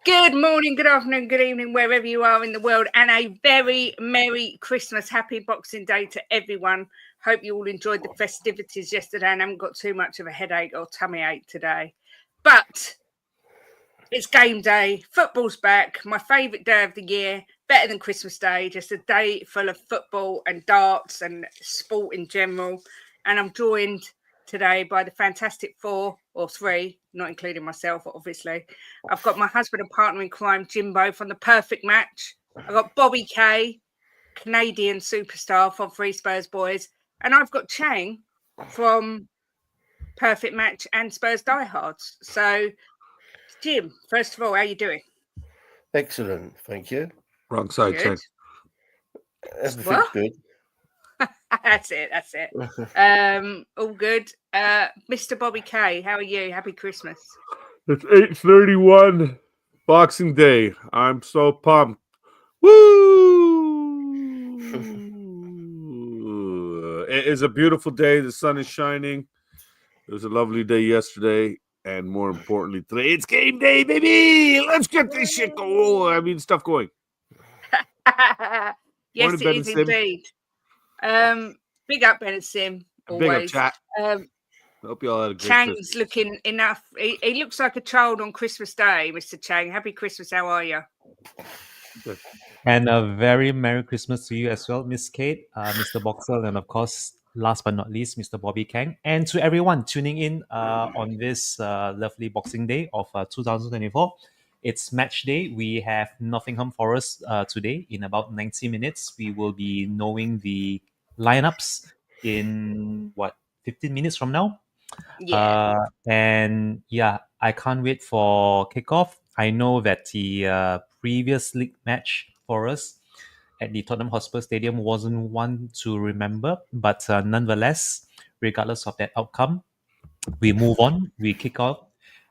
Good morning, good afternoon, good evening, wherever you are in the world, and a very Merry Christmas. Happy Boxing Day to everyone. Hope you all enjoyed the festivities yesterday and haven't got too much of a headache or tummy ache today. But it's game day. Football's back. My favourite day of the year. Better than Christmas Day. Just a day full of football and darts and sport in general. And I'm joined today by the Fantastic Four, or three, not including myself, obviously. I've got my husband and partner in crime, Jimbo, from The Perfect Match. I've got Bobby Kay, Canadian superstar from Three Spurs Boys. And I've got Chang from Perfect Match and Spurs Diehards. So, Jim, first of all, how are you doing? Excellent, thank you. Wrong side, Chang. Everything's good. That's it. All good. Mr. Bobby Kay, how are you? Happy Christmas. It's 8:31, Boxing Day. I'm so pumped. Woo! It is a beautiful day. The sun is shining. It was a lovely day yesterday, and more importantly, today it's game day, baby. Let's get this shit going. Stuff going. Yes, it is indeed. Big up, Bennett Sim. Always. Big up, chat. Hope you all had a great Chang's Christmas. looking enough. He looks like a child on Christmas Day, Mr. Chang. Happy Christmas. How are you? Good. And a very Merry Christmas to you as well, Miss Kate, Mr. Boxel, and of course, last but not least, Mr. Bobby Kang. And to everyone tuning in on this lovely Boxing Day of 2024. It's match day. We have Nottingham Forest today. In about 90 minutes, we will be knowing the lineups in 15 minutes from now? Yeah. I can't wait for kickoff. I know that the previous league match for us at the Tottenham Hotspur Stadium wasn't one to remember, but nonetheless, regardless of that outcome, we move on, we kick off,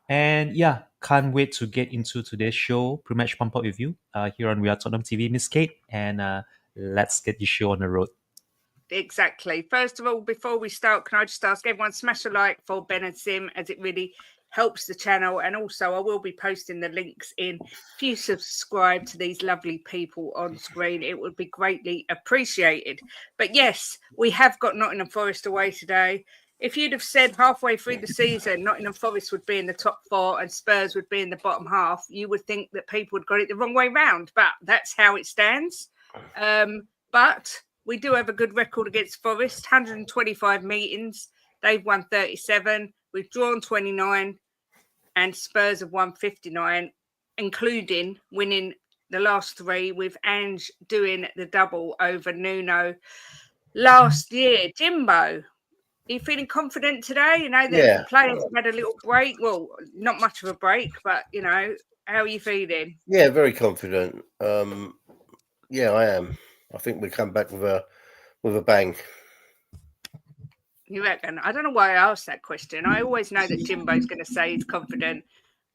and can't wait to get into today's show, pre-match pump up with you here on WeAreTottenhamTV, Miss Kate, and let's get the show on the road. Exactly. First of all, before we start, can I just ask everyone smash a like for Ben and Sim, as it really helps the channel. And also I will be posting the links in. If you subscribe to these lovely people on screen, it would be greatly appreciated. But yes, we have got Nottingham Forest away today. If you'd have said halfway through the season Nottingham Forest would be in the top four and Spurs would be in the bottom half, you would think that people had got it the wrong way round. But that's how it stands. But we do have a good record against Forest, 125 meetings. They've won 37. We've drawn 29. And Spurs have won 59, including winning the last three, with Ange doing the double over Nuno last year. Jimbo, are you feeling confident today? You know, the players have had a little break. Well, not much of a break, but, you know, how are you feeling? Yeah, very confident. Yeah, I am. I think we come back with a bang. You reckon? I don't know why I asked that question. I always know that Jimbo's going to say he's confident.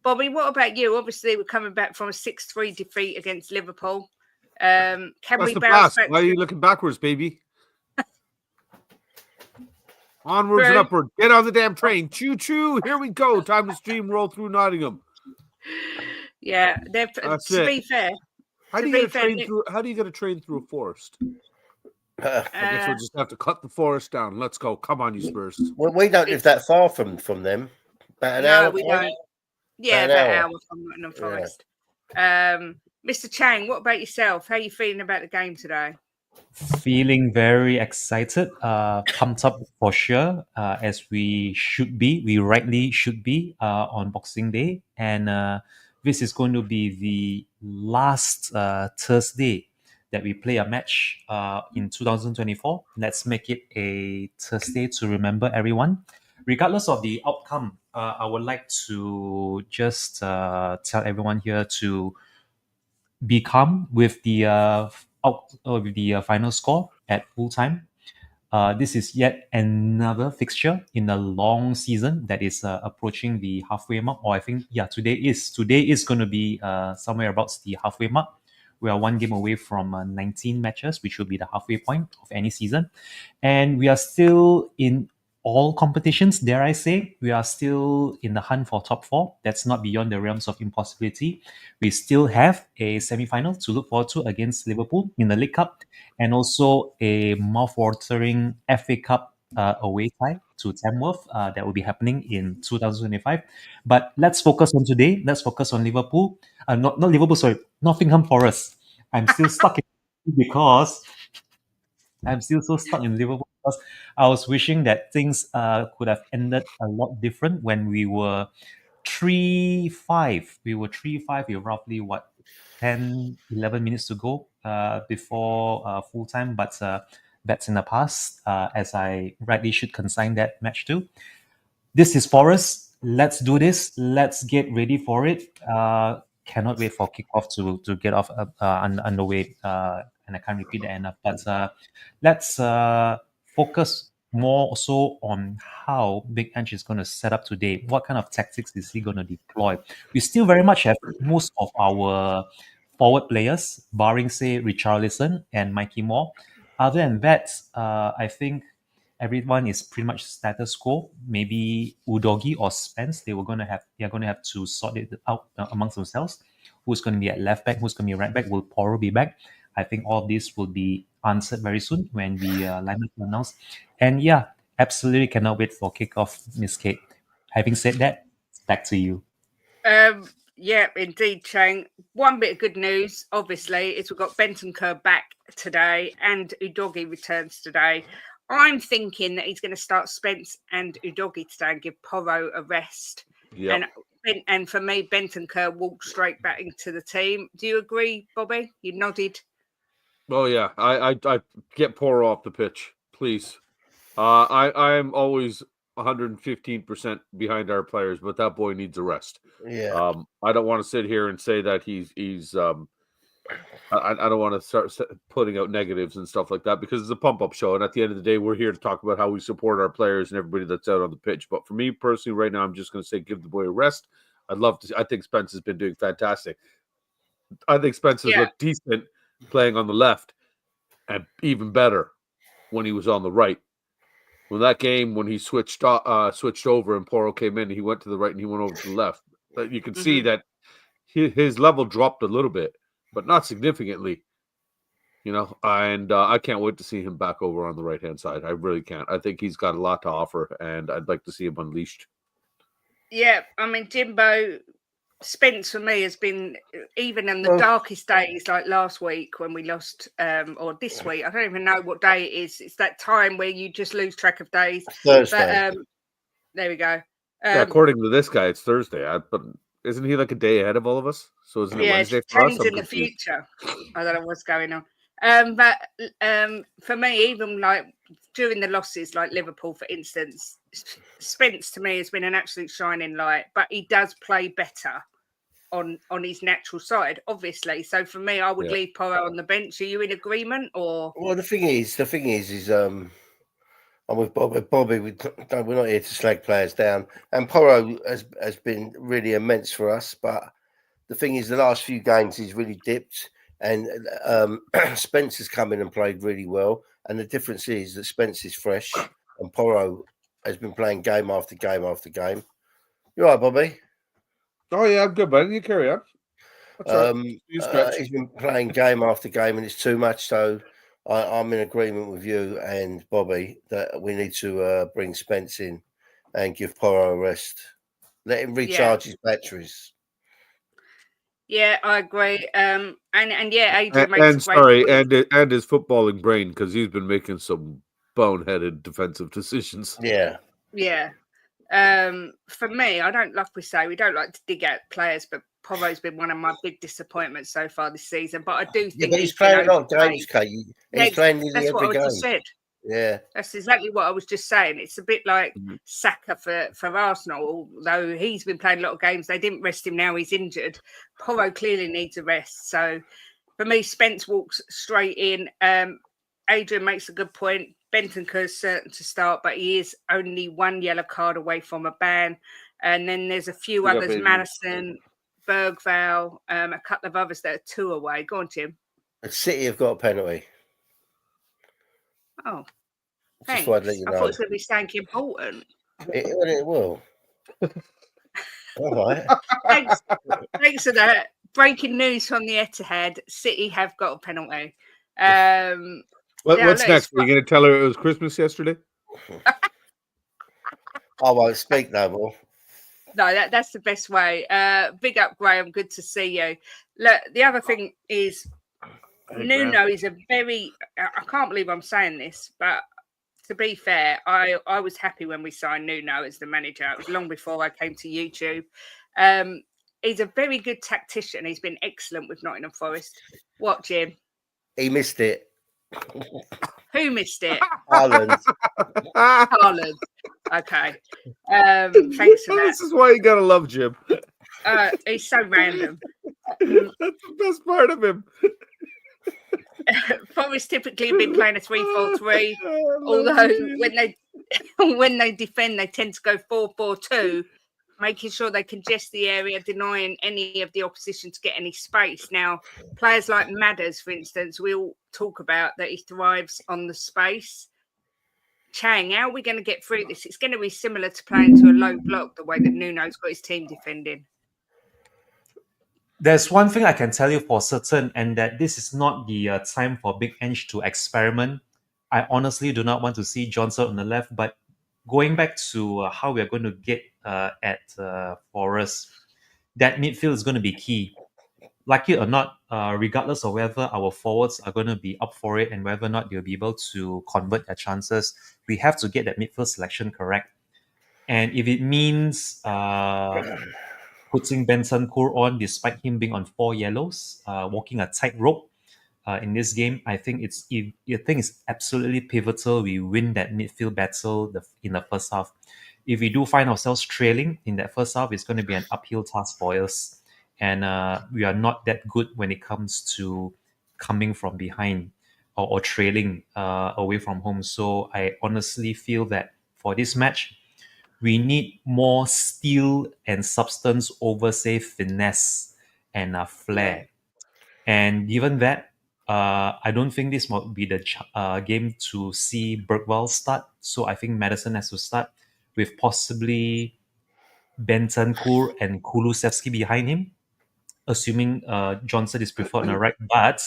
Bobby, what about you? Obviously, we're coming back from a 6-3 defeat against Liverpool. Can we bounce back? Why are you looking backwards, baby? Onwards and upward. Get on the damn train. Choo-choo. Here we go. Time to steamroll through Nottingham. Yeah. To be fair. How do you get a train through a forest? I guess we'll just have to cut the forest down. Let's go. Come on, you Spurs. Well, we don't live that far from them. About an hour. We don't. Yeah, about an hour from Nottingham Forest. Mr. Chang, what about yourself? How are you feeling about the game today? Feeling very excited, pumped up for sure, as we should be. We rightly should be on Boxing Day. And this is going to be the last Thursday that we play a match in 2024. Let's make it a Thursday to remember, everyone. Regardless of the outcome, I would like to just tell everyone here to be calm with the final score at full time. This is yet another fixture in a long season that is approaching the halfway mark. Or I think, today is going to be somewhere about the halfway mark. We are one game away from 19 matches, which will be the halfway point of any season. And we are still in all competitions, dare I say. We are still in the hunt for top four. That's not beyond the realms of impossibility. We still have a semi-final to look forward to against Liverpool in the League Cup, and also a mouth-watering FA Cup away tie to Tamworth that will be happening in 2025. But let's focus on today. Let's focus on Liverpool. Not Liverpool, sorry, Nottingham Forest. I'm still stuck in because I'm still so stuck in Liverpool because I was wishing that things could have ended a lot different when we were 3-5. We were 3-5 with roughly, 10, 11 minutes to go before full time. But that's in the past, as I rightly should consign that match to. This is Forest. Let's do this. Let's get ready for it. Cannot wait for kickoff to get off underway. And I can't repeat that enough. But let's focus more so on how Big Ange is going to set up today. What kind of tactics is he going to deploy? We still very much have most of our forward players, barring say Richarlison and Mikey Moore. Other than that, I think everyone is pretty much status quo. Maybe Udogi or Spence, they are going to have to sort it out amongst themselves. Who's going to be at left back? Who's going to be right back? Will Poro be back? I think all this will be answered very soon when the lineup is announced. And yeah, absolutely cannot wait for kickoff, Miss Kate. Having said that, back to you. Yeah, indeed, Chang. One bit of good news, obviously, is we've got Bentancur back today and Udogi returns today. I'm thinking that he's going to start Spence and Udogi today and give Porro a rest. Yep. And for me, Bentancur walked straight back into the team. Do you agree, Bobby? You nodded. Oh yeah, I get Poro off the pitch, please. I am always 115% behind our players, but that boy needs a rest. Yeah. I don't want to sit here and say that he's I don't want to start putting out negatives and stuff like that because it's a pump-up show, and at the end of the day, we're here to talk about how we support our players and everybody that's out on the pitch. But for me personally, right now, I'm just going to say give the boy a rest. I'd love to. I think Spence has been doing fantastic. I think Spence has looked decent playing on the left, and even better when he was on the right. When that game, when he switched over and Poro came in, he went to the right and he went over to the left. But you can see that his level dropped a little bit, but not significantly. And I can't wait to see him back over on the right-hand side. I really can't. I think he's got a lot to offer, and I'd like to see him unleashed. Yeah, I mean, Jimbo, Spence for me has been, even in the darkest days, like last week when we lost, or this week, I don't even know what day it is. It's that time where you just lose track of days. Thursday. But there we go. Yeah, according to this guy, it's Thursday. But isn't he like a day ahead of all of us? So isn't it Wednesday for us? Change in the future. I don't know what's going on. But for me, even like during the losses, like Liverpool, for instance, Spence to me has been an absolute shining light. But he does play better on his natural side, obviously. So for me, I would leave Porro on the bench. Are you in agreement, or? Well, the thing is, I'm with Bobby. We're not here to slag players down, and Porro has been really immense for us. But the thing is, the last few games he's really dipped, and Spence has come in and played really well. And the difference is that Spence is fresh, and Porro has been playing game after game after game. You all right, Bobby? Oh yeah, I'm good, man. You carry on. He's been playing game after game, and it's too much. So I'm in agreement with you and Bobby that we need to bring Spence in and give Porro a rest. Let him recharge his batteries. Yeah, I agree. And Adrian and makes a great point. and his footballing brain, because he's been making some boneheaded defensive decisions. Yeah. For me, I don't, like we say, we don't like to dig out players, but Poro's been one of my big disappointments so far this season. But I do think he's playing a lot of games, Kate. He's playing nearly that's what every I game. just said. Yeah, that's exactly what I was just saying. It's a bit like Saka for Arsenal, although he's been playing a lot of games. They didn't rest him. Now he's injured. Poro clearly needs a rest. So for me, Spence walks straight in. Adrian makes a good point. Bentancur is certain to start, but he is only one yellow card away from a ban. And then there's a few others, Madison, Bergvall, a couple of others that are 2 away. Go on, Tim. City have got a penalty. Oh. Just thought I'd let Thanks. you I thought it know. was going to be something important. It will. All right. Thanks. Thanks for that. Breaking news from the Etihad: City have got a penalty. What's next? Are you going to tell her it was Christmas yesterday? I won't speak no more. No, that's the best way. Big up, Graham. Good to see you. Look, the other thing is Nuno is a very. I can't believe I'm saying this, but to be fair, I was happy when we signed Nuno as the manager. It was long before I came to YouTube. He's a very good tactician. He's been excellent with Nottingham Forest. What, Jim? He missed it. Who missed it? Haaland. Haaland. Okay. Thanks for that. This is why you gotta love Jim. He's so random. That's the best part of him. Forest typically have been playing a 3-4-3, although when they defend, they tend to go 4-4-2, making sure they congest the area, denying any of the opposition to get any space. Now, players like Madders, for instance, we all talk about that he thrives on the space. Chang, how are we going to get through this? It's going to be similar to playing to a low block, the way that Nuno's got his team defending. There's one thing I can tell you for certain, and that this is not the time for Big Ange to experiment. I honestly do not want to see Johnson on the left, but going back to how we are going to get at Forest, that midfield is going to be key. Like it or not, regardless of whether our forwards are going to be up for it and whether or not they'll be able to convert their chances, we have to get that midfield selection correct. And if it means putting Bentancur on despite him being on 4 yellows, walking a tightrope in this game, I think it's absolutely pivotal we win that midfield battle in the first half. If we do find ourselves trailing in that first half, it's going to be an uphill task for us. And we are not that good when it comes to coming from behind or trailing away from home. So I honestly feel that for this match, we need more steel and substance over, say, finesse and flair. And given that, I don't think this might be the game to see Bergwall start. So I think Madison has to start with possibly Bentancur and Kulusevski behind him, assuming Johnson is preferred on the right. But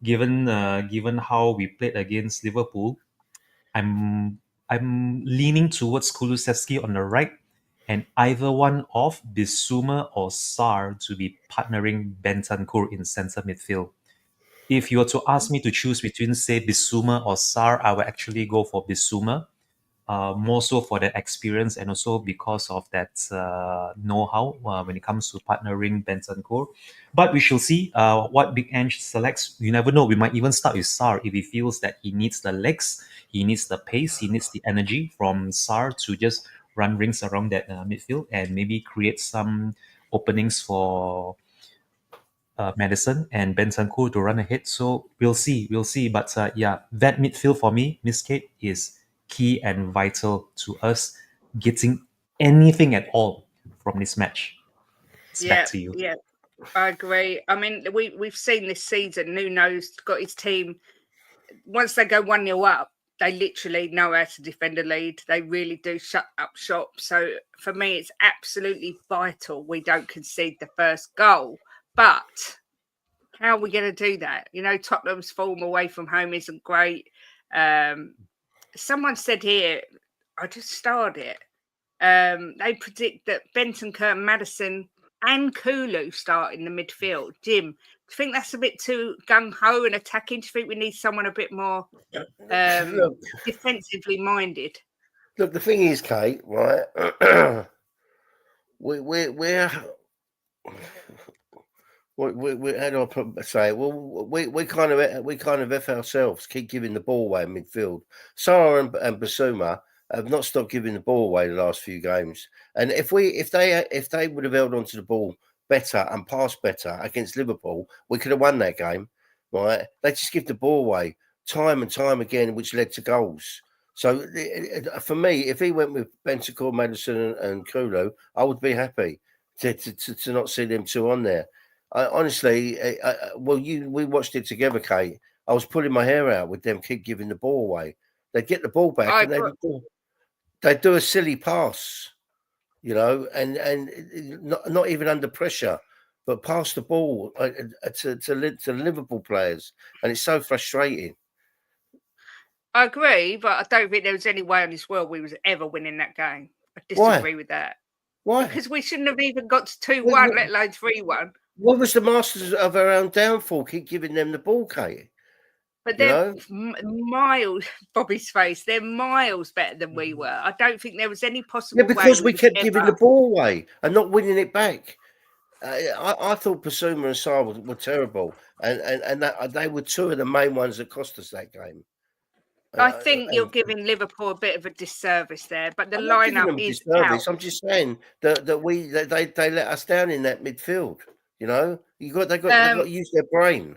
given how we played against Liverpool, I'm leaning towards Kulusevski on the right, and either one of Bissouma or Sarr to be partnering Bentancur in centre midfield. If you were to ask me to choose between, say, Bissouma or Sarr, I would actually go for Bissouma. More so for the experience and also because of that know-how when it comes to partnering Bentancur. But we shall see what Big Ange selects. You never know. We might even start with Sarr if he feels that he needs the legs, he needs the pace, he needs the energy from Sarr to just run rings around that midfield and maybe create some openings for Madison and Bentancur to run ahead. So we'll see. But that midfield for me, Miss Kate, is key and vital to us getting anything at all from this match. It's back to you. Yeah, I agree. I mean, we've seen this season, Nuno's got his team, once they go 1-0 up, they literally know how to defend a lead. They really do shut up shop. So for me, it's absolutely vital we don't concede the first goal. But how are we going to do that? You know, Tottenham's form away from home isn't great. Someone said here, I just started it. They predict that Bentancur, Madison, and Kulu start in the midfield. Jim, do you think that's a bit too gung-ho and attacking? Do you think we need someone a bit more defensively minded? Look, the thing is, Kate, right? we're how do I say it? Well, we kind of F ourselves, keep giving the ball away in midfield. Sarr and Basuma have not stopped giving the ball away the last few games. And if they would have held onto the ball better and passed better against Liverpool, we could have won that game, right? They just give the ball away time and time again, which led to goals. So for me, if he went with Bentancur, Madison, and Kulu, I would be happy to not see them two on there. Honestly, we watched it together, Kate. I was pulling my hair out with them keep giving the ball away. They get the ball back and they do a silly pass, you know, and not even under pressure, but pass the ball to Liverpool players, and it's so frustrating. I agree, but I don't think there was any way in this world we was ever winning that game. I disagree with that. Why? Because we shouldn't have even got to 2-1, let alone 3-1. What was the masters of our own downfall? Keep giving them the ball, Katie. But they're miles, Bobby's face, they're miles better than we were. I don't think there was any possible way. Yeah, because we kept giving the ball away and not winning it back. I thought Basuma and Sarr were terrible, and that they were two of the main ones that cost us that game. I think you're giving Liverpool a bit of a disservice there, but the lineup is out. I'm just saying that they let us down in that midfield. You know, they got to use their brain.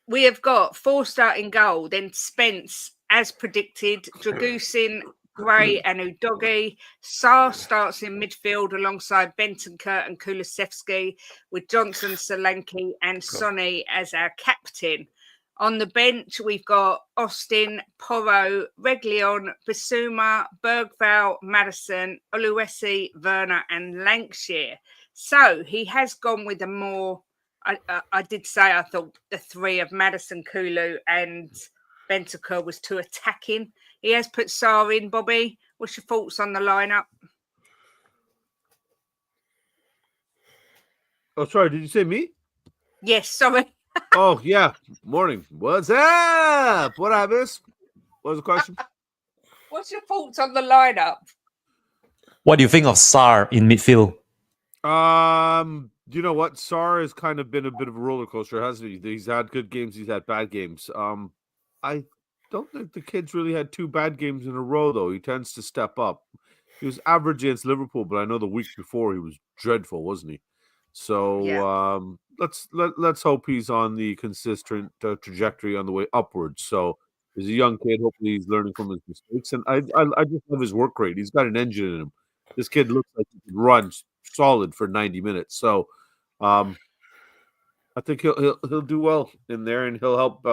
We have got 4 starting goal, then Spence, as predicted, Dragusin, Gray and Udogi. Sarr starts in midfield alongside Bentancur and Kulusevski, with Johnson, Solanke and Sonny as our captain. On the bench, we've got Austin, Porro, Reguilon, Bissouma, Bergvall, Maddison, Oluwesi, Werner and Lancashire. So he has gone with a more... I did say I thought the 3 of Maddison, Kulu and Bentancur was too attacking. He has put Sarr in. Bobby, what's your thoughts on the lineup? Oh, sorry. Did you say me? Yes, sorry. Oh, yeah. Morning. What's up? What happens? What was the question? What's your thoughts on the lineup? What do you think of Sarr in midfield? You know what? Sarr has kind of been a bit of a roller coaster, hasn't he? He's had good games, he's had bad games. I don't think the kid's really had 2 bad games in a row, though. He tends to step up. He was average against Liverpool, but I know the week before he was dreadful, wasn't he? So Yeah. let's hope he's on the consistent trajectory on the way upwards. So he's a young kid. Hopefully he's learning from his mistakes. And I just love his work rate. He's got an engine in him. This kid looks like he can run solid for 90 minutes. So I think he'll do well in there, and he'll help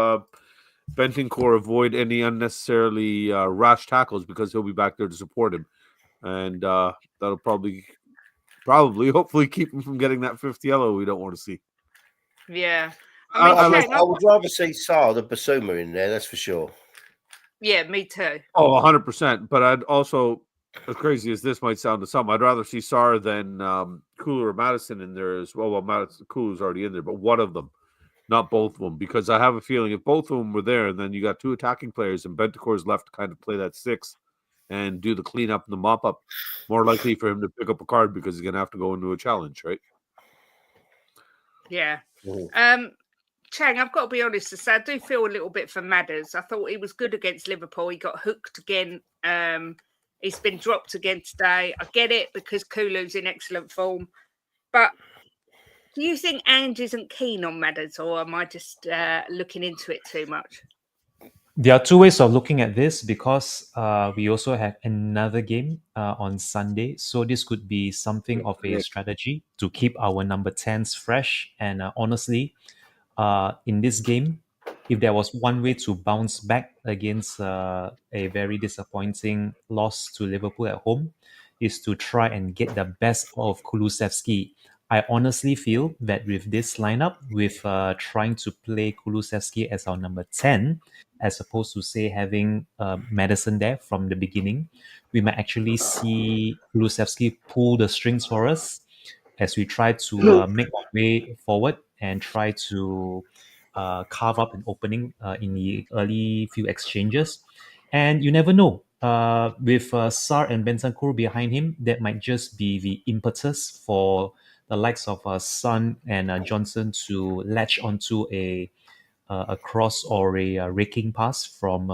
Bentancur avoid any unnecessarily rash tackles, because he'll be back there to support him, and that'll probably hopefully keep him from getting that 5th yellow we don't want to see. Yeah, I would rather see Sarr than Basuma in there. That's for sure. Yeah, me too. Oh, 100%. But I'd also, as crazy as this might sound to some, I'd rather see Sarr than Kulu or Maddison in there as well. Well, Maddison, Kulu's already in there, but one of them, not both of them, because I have a feeling if both of them were there, and then you got 2 attacking players, and Bentancur's left to kind of play that 6 and do the cleanup and the mop up, more likely for him to pick up a card because he's going to have to go into a challenge, right? Yeah. Chang, I've got to be honest to say, I do feel a little bit for Madders. I thought he was good against Liverpool. He got hooked again. He's been dropped again today. I get it because Kulu's in excellent form. But do you think Ange isn't keen on Madders, or am I just looking into it too much? There are 2 ways of looking at this, because we also have another game on Sunday. So this could be something of a strategy to keep our number 10s fresh. And honestly, in this game, if there was one way to bounce back against a very disappointing loss to Liverpool at home, is to try and get the best of Kulusevski. I honestly feel that with this lineup, with trying to play Kulusevski as our number 10, as opposed to, say, having Maddison there from the beginning, we might actually see Kulusevski pull the strings for us as we try to make our way forward and try to carve up an opening in the early few exchanges. And you never know. With Sarr and Bentancur behind him, that might just be the impetus for the likes of Son and Johnson to latch onto a cross or a raking pass from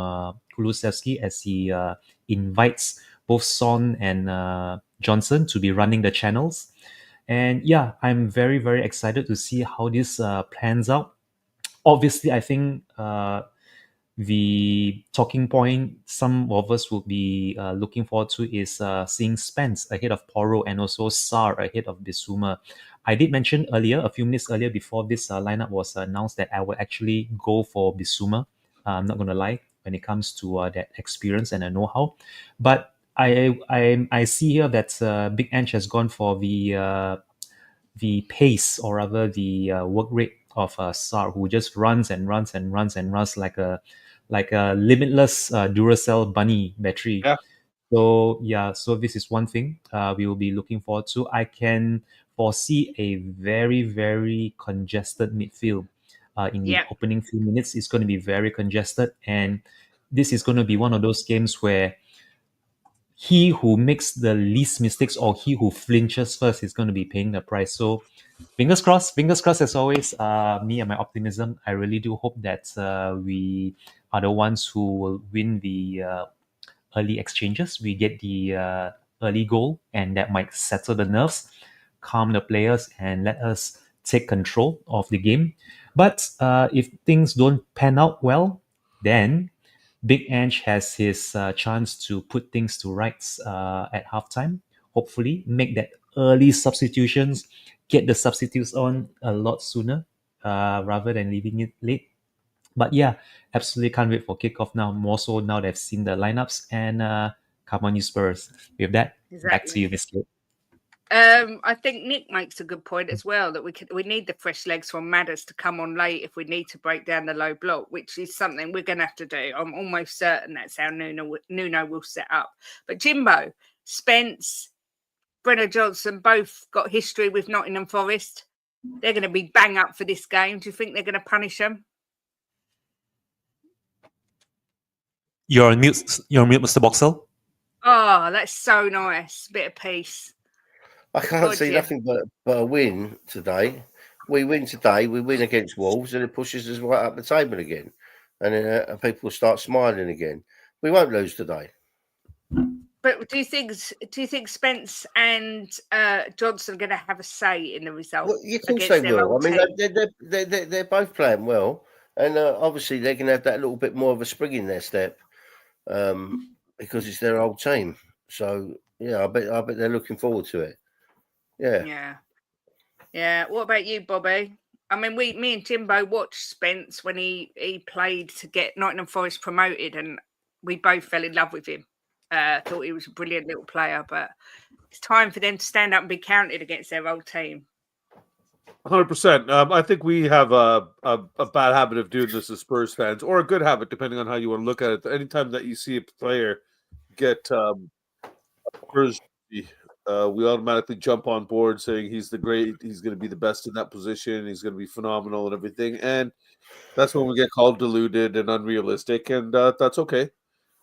Kulusevski as he invites both Son and Johnson to be running the channels. And yeah, I'm very, very excited to see how this plans out. Obviously, I think the talking point some of us will be looking forward to is seeing Spence ahead of Porro and also Sarr ahead of Bissouma. I did mention earlier, a few minutes earlier before this lineup was announced, that I would actually go for Bissouma. I'm not going to lie. when it comes to that experience and know-how. But I see here that Big Ange has gone for the pace, or rather the work rate of Sar, who just runs and runs and runs and runs like a limitless Duracell bunny battery. Yeah. So yeah, so this is one thing we will be looking forward to. I can foresee a very, very congested midfield in the Yeah. opening few minutes. It's going to be very congested, and this is going to be one of those games where he who makes the least mistakes, or he who flinches first, is going to be paying the price. So fingers crossed as always. Me and my optimism, I really do hope that we are the ones who will win the early exchanges. We get the early goal, and that might settle the nerves, calm the players, and let us take control of the game. But if things don't pan out well, then Big Ange has his chance to put things to rights at halftime. Hopefully, make that early substitutions, get the substitutes on a lot sooner rather than leaving it late. But yeah, absolutely can't wait for kickoff now. More so now they've seen the lineups, and come on, you Spurs. With that, back to you, Miss Kate. I think Nick makes a good point as well, that we need the fresh legs from Madders to come on late if we need to break down the low block, which is something we're going to have to do. I'm almost certain that's how Nuno will set up. But Jimbo, Spence, Brennan Johnson both got history with Nottingham Forest. They're going to be bang up for this game. Do you think they're going to punish them? You're on mute, Mr. Boxell. Oh, that's so nice. Bit of peace. I can't see nothing but a win today. We win today, we win against Wolves, and it pushes us right up the table again. And then people start smiling again. We won't lose today. But do you think Spence and Johnson are going to have a say in the result? Well, of course they will. I mean, they're both playing well, and obviously they're going to have that little bit more of a spring in their step because it's their old team. So yeah, I bet they're looking forward to it. Yeah. What about you, Bobby? I mean, me and Jimbo watched Spence when he played to get Nottingham Forest promoted, and we both fell in love with him. Thought he was a brilliant little player, but it's time for them to stand up and be counted against their old team. 100%. I think we have a bad habit of doing this as Spurs fans, or a good habit, depending on how you want to look at it. Anytime that you see a player get Spurs, we automatically jump on board saying he's going to be the best in that position, he's going to be phenomenal and everything. And that's when we get called deluded and unrealistic, and that's okay.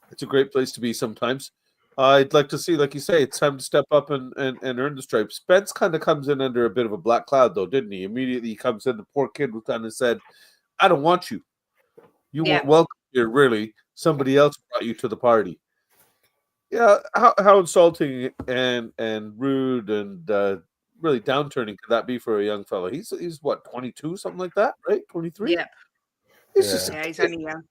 It's a great place to be sometimes. I'd like to see, like you say, it's time to step up and earn the stripes. Spence kind of comes in under a bit of a black cloud, though, didn't he? Immediately he comes in, the poor kid was kind of said, I don't want you. You weren't welcome here, really. Somebody else brought you to the party. Yeah, how insulting and rude and really downturning could that be for a young fellow? He's what, 22, something like that, right? 23? Yeah. He's only young.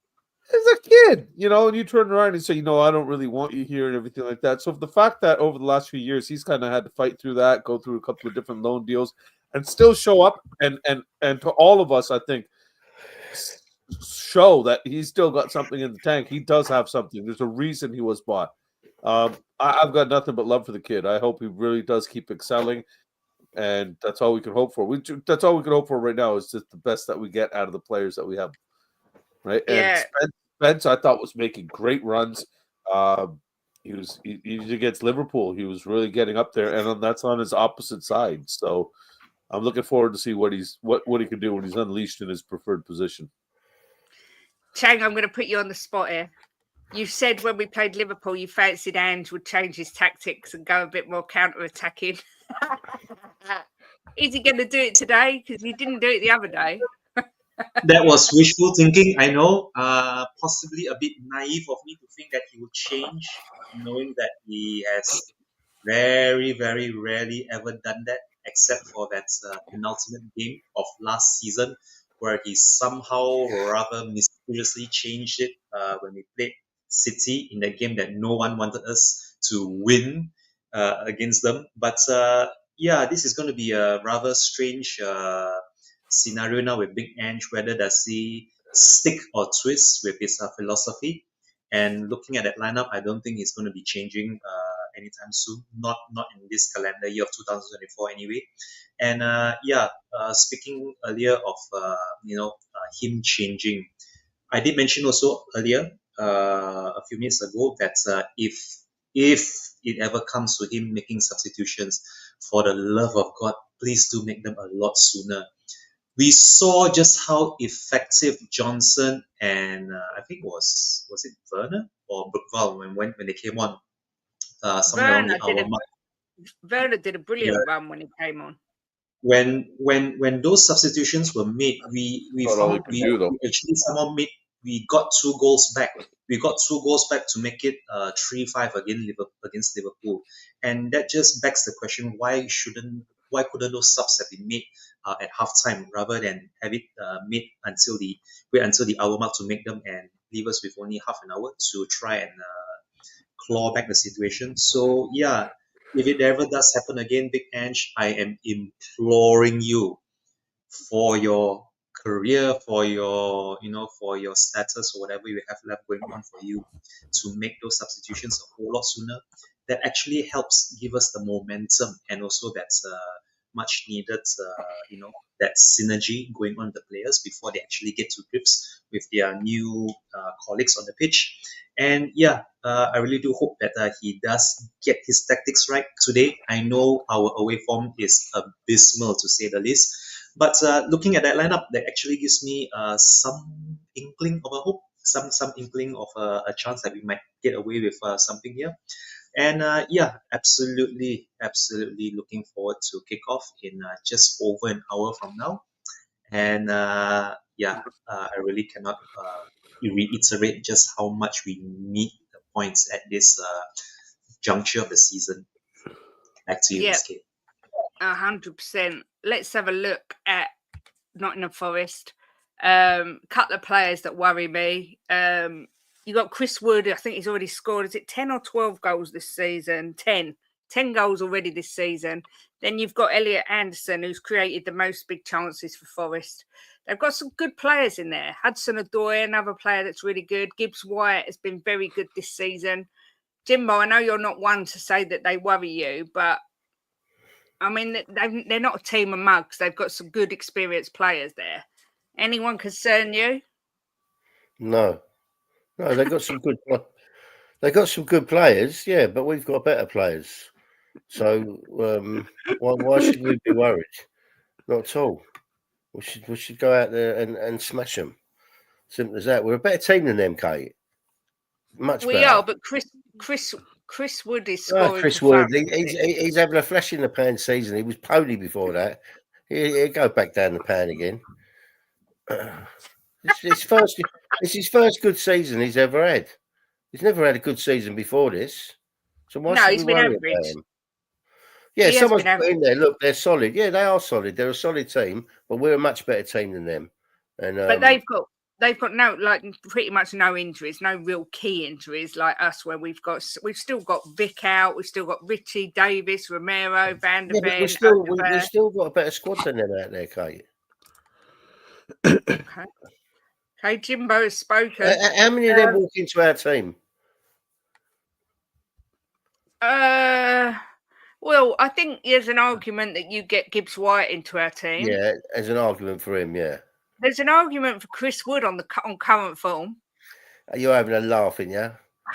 As a kid, and you turn around and say, I don't really want you here and everything like that. So the fact that over the last few years he's kind of had to fight through that, go through a couple of different loan deals, and still show up and to all of us, I think, show that he's still got something in the tank. He does have something. There's a reason he was bought. I've got nothing but love for the kid. I hope he really does keep excelling, and that's all we can hope for. That's all we can hope for right now, is just the best that we get out of the players that we have. Right, and Spence, I thought, was making great runs. He was against Liverpool. He was really getting up there, and that's on his opposite side. So I'm looking forward to see what he can do when he's unleashed in his preferred position. Chang, I'm going to put you on the spot here. You said when we played Liverpool, you fancied Ange would change his tactics and go a bit more counter-attacking. Is he going to do it today? Because he didn't do it the other day. That was wishful thinking, I know. Possibly a bit naive of me to think that he would change, knowing that he has very, very rarely ever done that, except for that penultimate game of last season, where he somehow rather mysteriously changed it when we played City in that game that no one wanted us to win against them. But this is going to be a rather strange scenario now with Big Ange. Whether does he stick or twist with his philosophy. And looking at that lineup, I don't think it's going to be changing anytime soon. Not in this calendar year of 2024 anyway. And speaking earlier of him changing, I did mention also earlier a few minutes ago that if it ever comes to him making substitutions, for the love of God, please do make them a lot sooner. We saw just how effective Johnson and I think was it Werner or Brookval when they came on somewhere around the hour mark. Werner did a brilliant run when he came on. When those substitutions were made, we found we actually somehow we got 2 goals back. We got 2 goals back to make it 3-5 against Liverpool, and that just begs the question: why couldn't those subs have been made at halftime rather than have it made wait until the hour mark to make them and leave us with only half an hour to try and claw back the situation? So yeah, if it ever does happen again, Big Ange, I am imploring you, for your career, for your for your status or whatever you have left going on for you, to make those substitutions a whole lot sooner. That actually helps give us the momentum, and also that's much needed that synergy going on with the players before they actually get to grips with their new colleagues on the pitch. And I really do hope that he does get his tactics right today. I know our away form is abysmal, to say the least, but looking at that lineup, that actually gives me some inkling of a hope, some inkling of a chance that we might get away with something here. And absolutely looking forward to kick off in just over an hour from now. And I really cannot reiterate just how much we need the points at this juncture of the season. Back to you, Ms. Kate. 100%. Let's have a look at Nottingham Forest. Couple of players that worry me. You got Chris Wood. I think he's already scored. Is it 10 or 12 goals this season? 10 goals already this season. Then you've got Elliot Anderson, who's created the most big chances for Forest. They've got some good players in there. Hudson-Odoi, another player that's really good. Gibbs White has been very good this season. Jimbo, I know you're not one to say that they worry you, but I mean, they're not a team of mugs. They've got some good, experienced players there. Anyone concern you? No, they got some good. They got some good players, yeah, but we've got better players. So why should we be worried? Not at all. We should go out there and smash them. Simple as that. We're a better team than them, Kate. Much better. We are, but Chris Wood is scoring. Chris Wood, he's having a flash in the pan season. He was pony before that. He'll go back down the pan again. It's his first good season he's ever had. He's never had a good season before this. So why should we worry about him? Yeah, someone's put in there. Look, they're solid. Yeah, they are solid. They're a solid team, but we're a much better team than them. And but they've got no, like, pretty much no injuries, no real key injuries like us, where we've still got Vic out, we've still got Richie, Davis, Romero, Van der Ven. We've still got a better squad than them out there, Kate. Okay, Jimbo has spoken. How many of them walk into our team? Well, I think there's an argument that you get Gibbs White into our team. Yeah, there's an argument for him, yeah. There's an argument for Chris Wood on current form. You're having a laugh, yeah?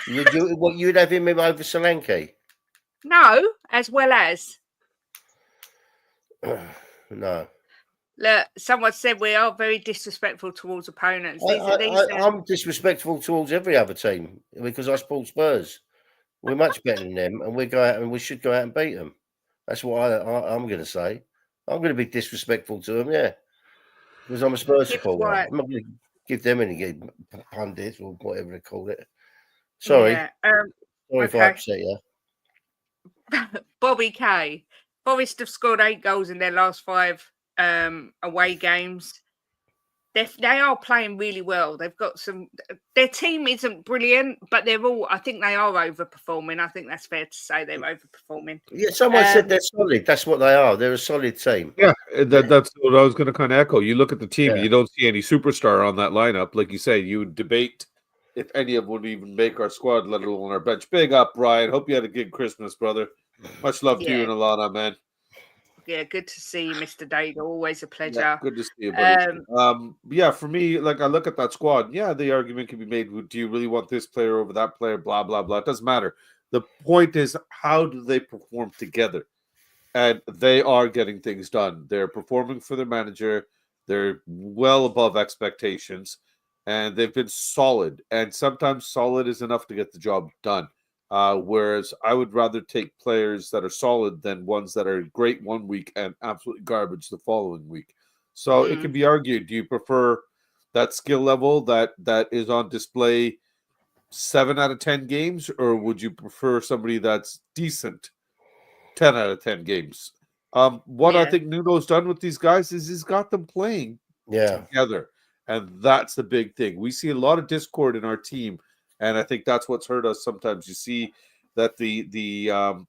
You'd have him over Solanke? No, as well as. No. Look, someone said we are very disrespectful towards opponents. I'm disrespectful towards every other team because I support Spurs. We're much better than them, and we should go out and beat them. That's what I'm going to say. I'm going to be disrespectful to them, yeah, because I'm a Spurs supporter. I'm not going to give them any pundits or whatever they call it. Sorry, sorry if I upset you. Bobby K. Forest have scored 8 goals in their last 5 away games. They are playing really well. They've got some. Their team isn't brilliant, but they're all. I think they are overperforming. I think that's fair to say they're overperforming. Yeah, someone said they're solid. That's what they are. They're a solid team. Yeah, that's what I was going to kind of echo. You look at the team, Yeah. you don't see any superstar on that lineup. Like you say, you would debate if any of them would even make our squad, let alone our bench. Big up, Brian. Hope you had a good Christmas, brother. Much love to you and Alana, man. Yeah, good to see you, Mr. Daigle. Always a pleasure. Yeah, good to see you, buddy. Yeah, for me, like I look at that squad. Yeah, the argument can be made: do you really want this player over that player? Blah blah blah. It doesn't matter. The point is, how do they perform together? And they are getting things done. They're performing for their manager. They're well above expectations, and they've been solid. And sometimes solid is enough to get the job done. Whereas I would rather take players that are solid than ones that are great one week and absolutely garbage the following week. So it can be argued: do you prefer that skill level that is on display 7 out of 10 games, or would you prefer somebody that's decent 10 out of 10 games? What I think Nuno's done with these guys is he's got them playing together. And that's the big thing. We see a lot of discord in our team, and I think that's what's hurt us sometimes. You see that the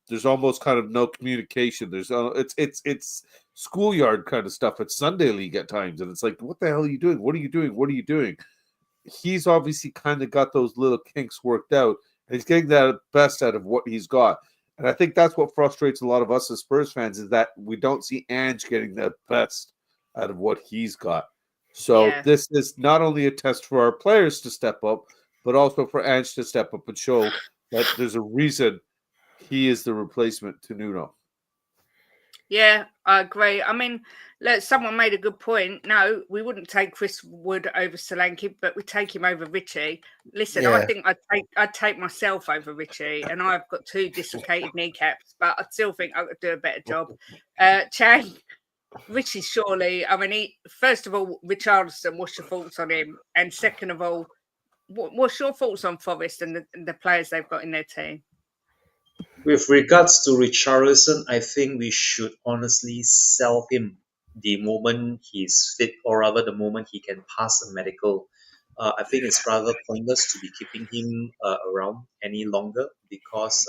there's almost kind of no communication. There's it's schoolyard kind of stuff. It's Sunday league at times, and it's like, what the hell are you doing? What are you doing? What are you doing? He's obviously kind of got those little kinks worked out, and he's getting the best out of what he's got. And I think that's what frustrates a lot of us as Spurs fans, is that we don't see Ange getting the best out of what he's got. So this is not only a test for our players to step up, but also for Ange to step up and show that there's a reason he is the replacement to Nuno. Yeah, I agree. I mean, someone made a good point. No, we wouldn't take Chris Wood over Solanke, but we take him over Richie. Listen, I think I'd take myself over Richie, and I've got 2 dislocated kneecaps, but I still think I could do a better job. Chang, Richie, surely. I mean, first of all, Richarlison, what's your thoughts on him? And second of all, what's your thoughts on Forest and the players they've got in their team? With regards to Richarlison, I think we should honestly sell him the moment he's fit, or rather the moment he can pass a medical. I think it's rather pointless to be keeping him around any longer, because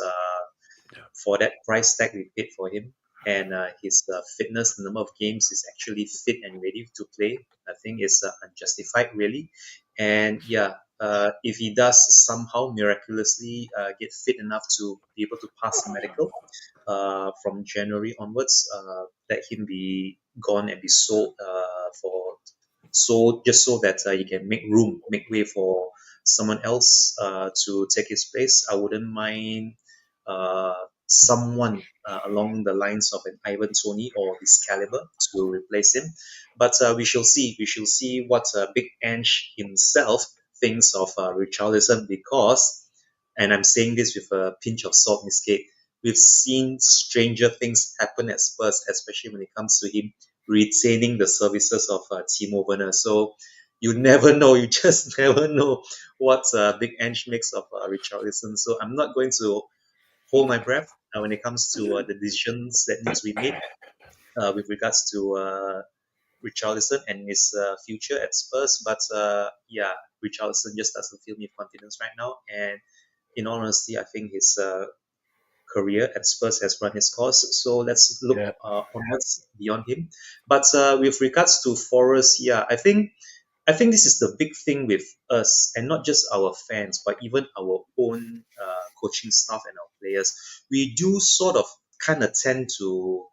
for that price tag we paid for him, and his fitness, the number of games is actually fit and ready to play, I think is unjustified, really. And if he does somehow miraculously get fit enough to be able to pass the medical from January onwards, let him be gone and be sold just so that he can make way for someone else to take his place. I wouldn't mind someone along the lines of an Ivan Toney or his caliber to replace him. But we shall see. We shall see what Big Ange himself thinks of Richarlison, because, and I'm saying this with a pinch of salt, Miss Kate, we've seen stranger things happen at Spurs, especially when it comes to him retaining the services of Timo Werner. So you never know. You just never know what Big Ange makes of Richarlison. So I'm not going to hold my breath when it comes to the decisions that need to be made with regards to Richarlison and his future at Spurs. But Richarlison just doesn't fill me with confidence right now. And in all honesty, I think his career at Spurs has run its course. So let's look onwards beyond him. But with regards to Forest, I think this is the big thing with us, and not just our fans, but even our own coaching staff and our players. We do sort of kind of tend to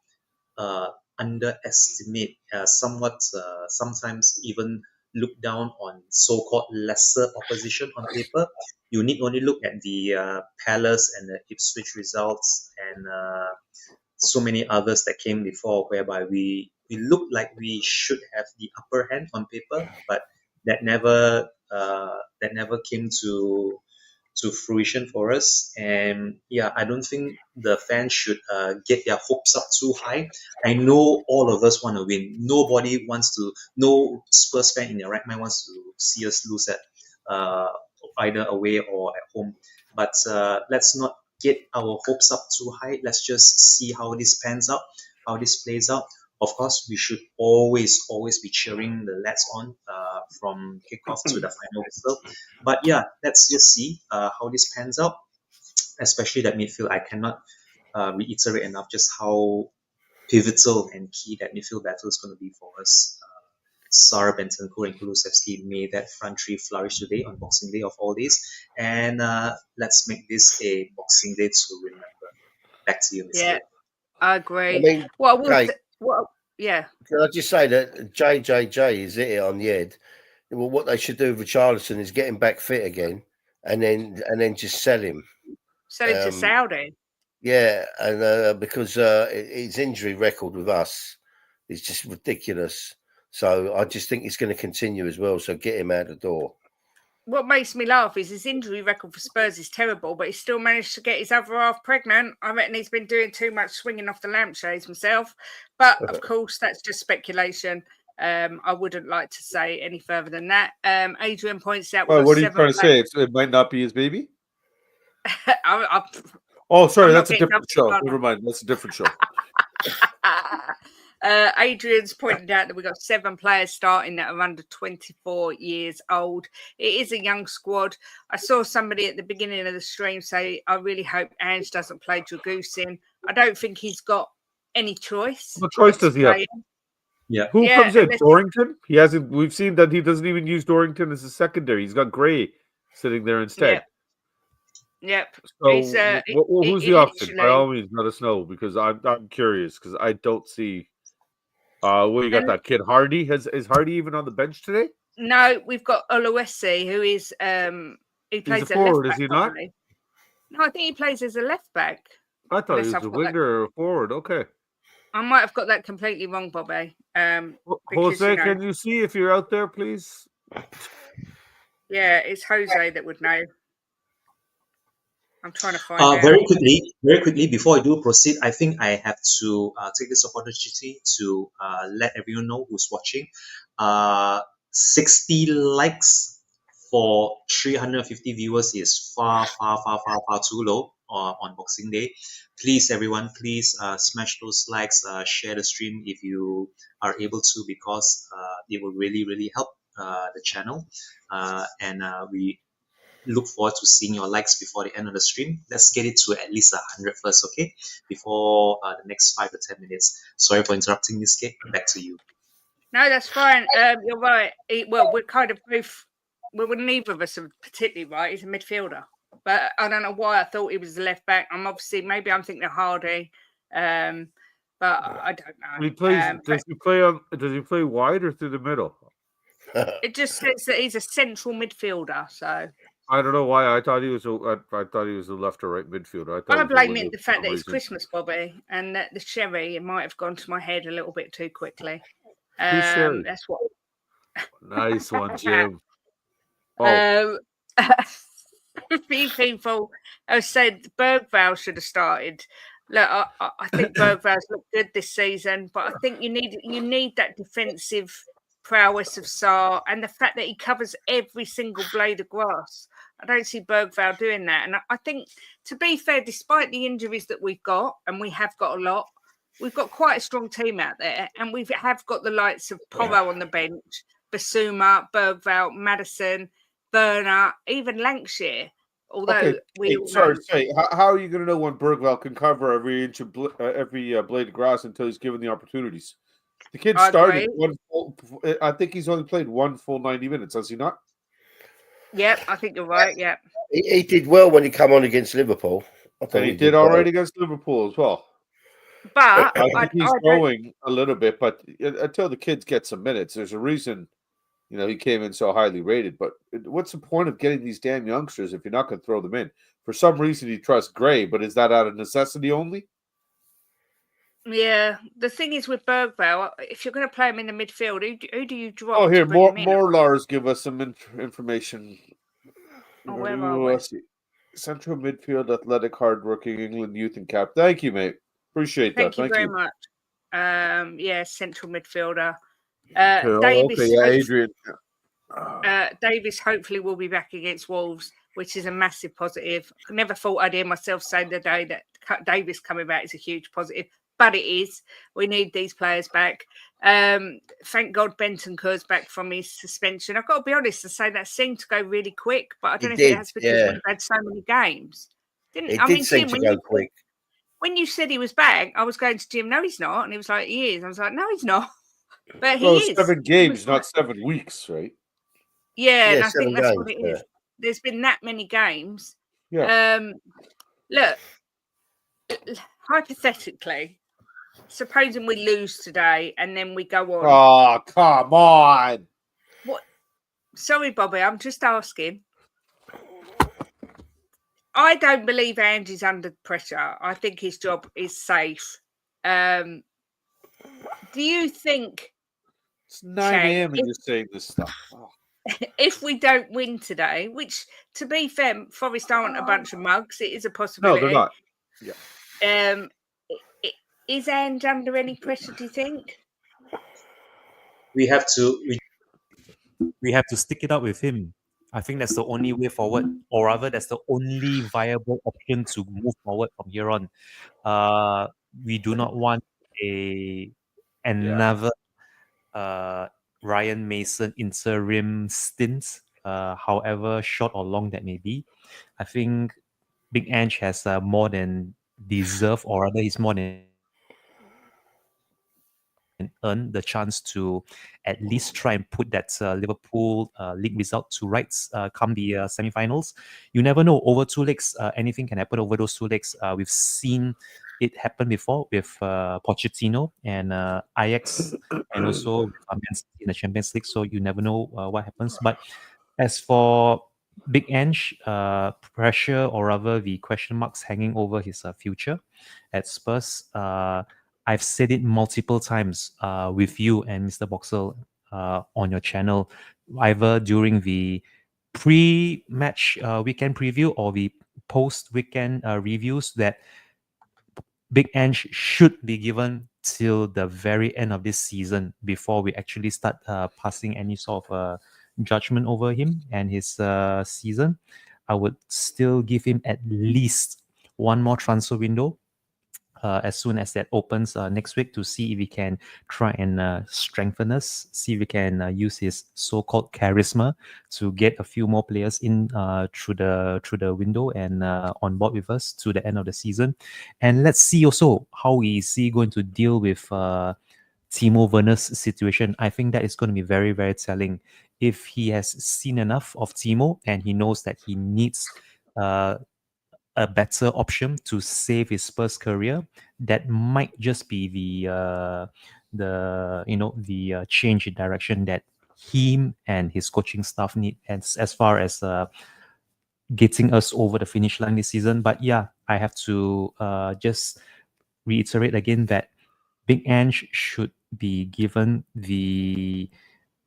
underestimate, sometimes even look down on so-called lesser opposition on paper. You need only look at the Palace and the Ipswich results, and so many others that came before, whereby we look like we should have the upper hand on paper, but that never came to fruition for us. And I don't think the fans should get their hopes up too high. I know all of us want to win. No Spurs fan in their right mind wants to see us lose at either away or at home. But let's not get our hopes up too high. Let's just see how this pans out, how this plays out. Of course, we should always be cheering the lads on from kickoff to the final whistle. But yeah, let's just see how this pans out, especially that midfield. I cannot reiterate enough just how pivotal and key that midfield battle is going to be for us. Sarab, Bentancur, and Kulusevski, may that front three flourish today on Boxing Day of all days. And let's make this a Boxing Day to remember. Back to you, Mr. Yeah, I agree. I mean, Well, I will Jay, say, well, yeah. can I just say that JJJ is hit it on the head? Well, what they should do with Richarlison is get him back fit again, and then just sell him. So it's a Saudi. Yeah, and because his injury record with us is just ridiculous. So I just think it's going to continue as well. So get him out the door. What makes me laugh is his injury record for Spurs is terrible, but he still managed to get his other half pregnant. I reckon he's been doing too much swinging off the lampshades himself. But of course, that's just speculation. I wouldn't like to say any further than that. Adrian points out. Well, what are you trying to say? It might not be his baby. Oh, sorry, that's a different show. Never mind, that's a different show. Adrian's pointed out that we've got 7 players starting that are under 24 years old. It is a young squad. I saw somebody at the beginning of the stream say, I really hope Ange doesn't play Dragusin. I don't think he's got any choice. What choice does he have? Yeah. Who comes in? Dorrington? He hasn't. We've seen that he doesn't even use Dorrington as a secondary. He's got Gray sitting there instead. Yep. So who's the option? By all means, let us know, because I'm curious, because I don't see. You got that kid Hardy. Is Hardy even on the bench today? No, we've got Oluwesi, who is he plays He's a forward, is he not? No, I think he plays as a left back. I thought he was a winger or a forward. Okay. I might have got that completely wrong, Bobby. Jose, can you see if you're out there, please? Yeah, it's Jose that would know. I'm trying to find out. Very quickly, before I do proceed, I think I have to take this opportunity to let everyone know who's watching. 60 likes for 350 viewers is far too low on Boxing Day. Please, everyone, smash those likes, share the stream if you are able to, because it will really help the channel. And we look forward to seeing your likes before the end of the stream. Let's get it to at least 100 first, okay? Before the next 5 to 10 minutes. Sorry for interrupting, Miss Kate. Back to you. No, that's fine. You're right. We're kind of both. We're neither of us are particularly right. He's a midfielder, but I don't know why I thought he was a left back. Maybe I'm thinking of Hardy, but I don't know. He plays. Does he play wide or through the middle? It just says that he's a central midfielder. So I don't know why I thought he was. I thought he was a left or right midfielder. I blame it the fact that it's Christmas, Bobby, and that the sherry might have gone to my head a little bit too quickly. That's what. Nice one, Jim. A few people have said Bergvall should have started. Look, I think Bergvall's looked good this season, but I think you need that defensive prowess of Sarr, and the fact that he covers every single blade of grass. I don't see Bergvall doing that. And I think, to be fair, despite the injuries that we've got, and we have got a lot, we've got quite a strong team out there, and we have got the likes of Porro on the bench, Basuma, Bergvall, Maddison, Werner, even Lancashire. Although how are you going to know when Bergvall can cover every inch of every blade of grass until he's given the opportunities? The kid started I think he's only played one full 90 minutes, has he not? Yep, I think you're right. Yeah, he did well when he came on against Liverpool. I thought he did all right against Liverpool as well. But I think he's growing a little bit. But until the kids get some minutes, there's a reason, he came in so highly rated. But what's the point of getting these damn youngsters if you're not going to throw them in? For some reason, he trusts Gray, but is that out of necessity only? Yeah, the thing is with Bergvall, if you're going to play him in the midfield, who do you drop? Oh, here, more Lars give us some information. Oh, where are we? Central midfield, athletic, hardworking England youth and cap. Thank you, mate. Appreciate that. Thank you very much. Central midfielder. Adrian. Davis hopefully will be back against Wolves, which is a massive positive. I never thought I'd hear myself say the day that Davis coming back is a huge positive. but it is. We need these players back. Thank God Bentancur's back from his suspension. I've got to be honest and say that seemed to go really quick, but I don't know if it has because we've had so many games. It did seem to go quick. When you said he was back, I was going to Jim, no, he's not. And he was like, he is. I was like, no, he's not. But he is. 7 games, not 7 weeks, right? Yeah, and I 7 think that's games, what it is. There's been that many games. Yeah. Look, hypothetically, supposing we lose today and then we go on. Oh, come on. What? Sorry, Bobby, I'm just asking. I don't believe Andy's under pressure. I think his job is safe. Do you think it's 9 a.m. and you're saying this stuff? Oh. If we don't win today, which to be fair, Forest aren't a bunch of mugs, it is a possibility. No, they're not. Yeah. Is Ange under any pressure, do you think? We have to stick it out with him. I think that's the only way forward, or rather, that's the only viable option to move forward from here on. We do not want another Ryan Mason interim stint, however short or long that may be. I think Big Ange has more than deserved, or rather, he's more than earn the chance to at least try and put that Liverpool league result to rights come the semi-finals. You never know. Over 2 legs, anything can happen over those 2 legs. We've seen it happen before with Pochettino and Ajax, and also Man City in the Champions League. So you never know what happens. But as for Big Ange, pressure, or rather the question marks hanging over his future at Spurs, I've said it multiple times with you and Mr. Boxall on your channel, either during the pre-match weekend preview or the post-weekend reviews, that Big Ange should be given till the very end of this season before we actually start passing any sort of judgment over him and his season. I would still give him at least one more transfer window as soon as that opens next week, to see if we can try and strengthen us, see if we can use his so-called charisma to get a few more players in through the window and on board with us to the end of the season. And let's see also how is he going to deal with Timo Werner's situation. I think that is going to be very, very telling. If he has seen enough of Timo and he knows that he needs a better option to save his Spurs career, that might just be the change in direction that him and his coaching staff need as far as getting us over the finish line this season. But yeah, I have to just reiterate again that Big Ange should be given the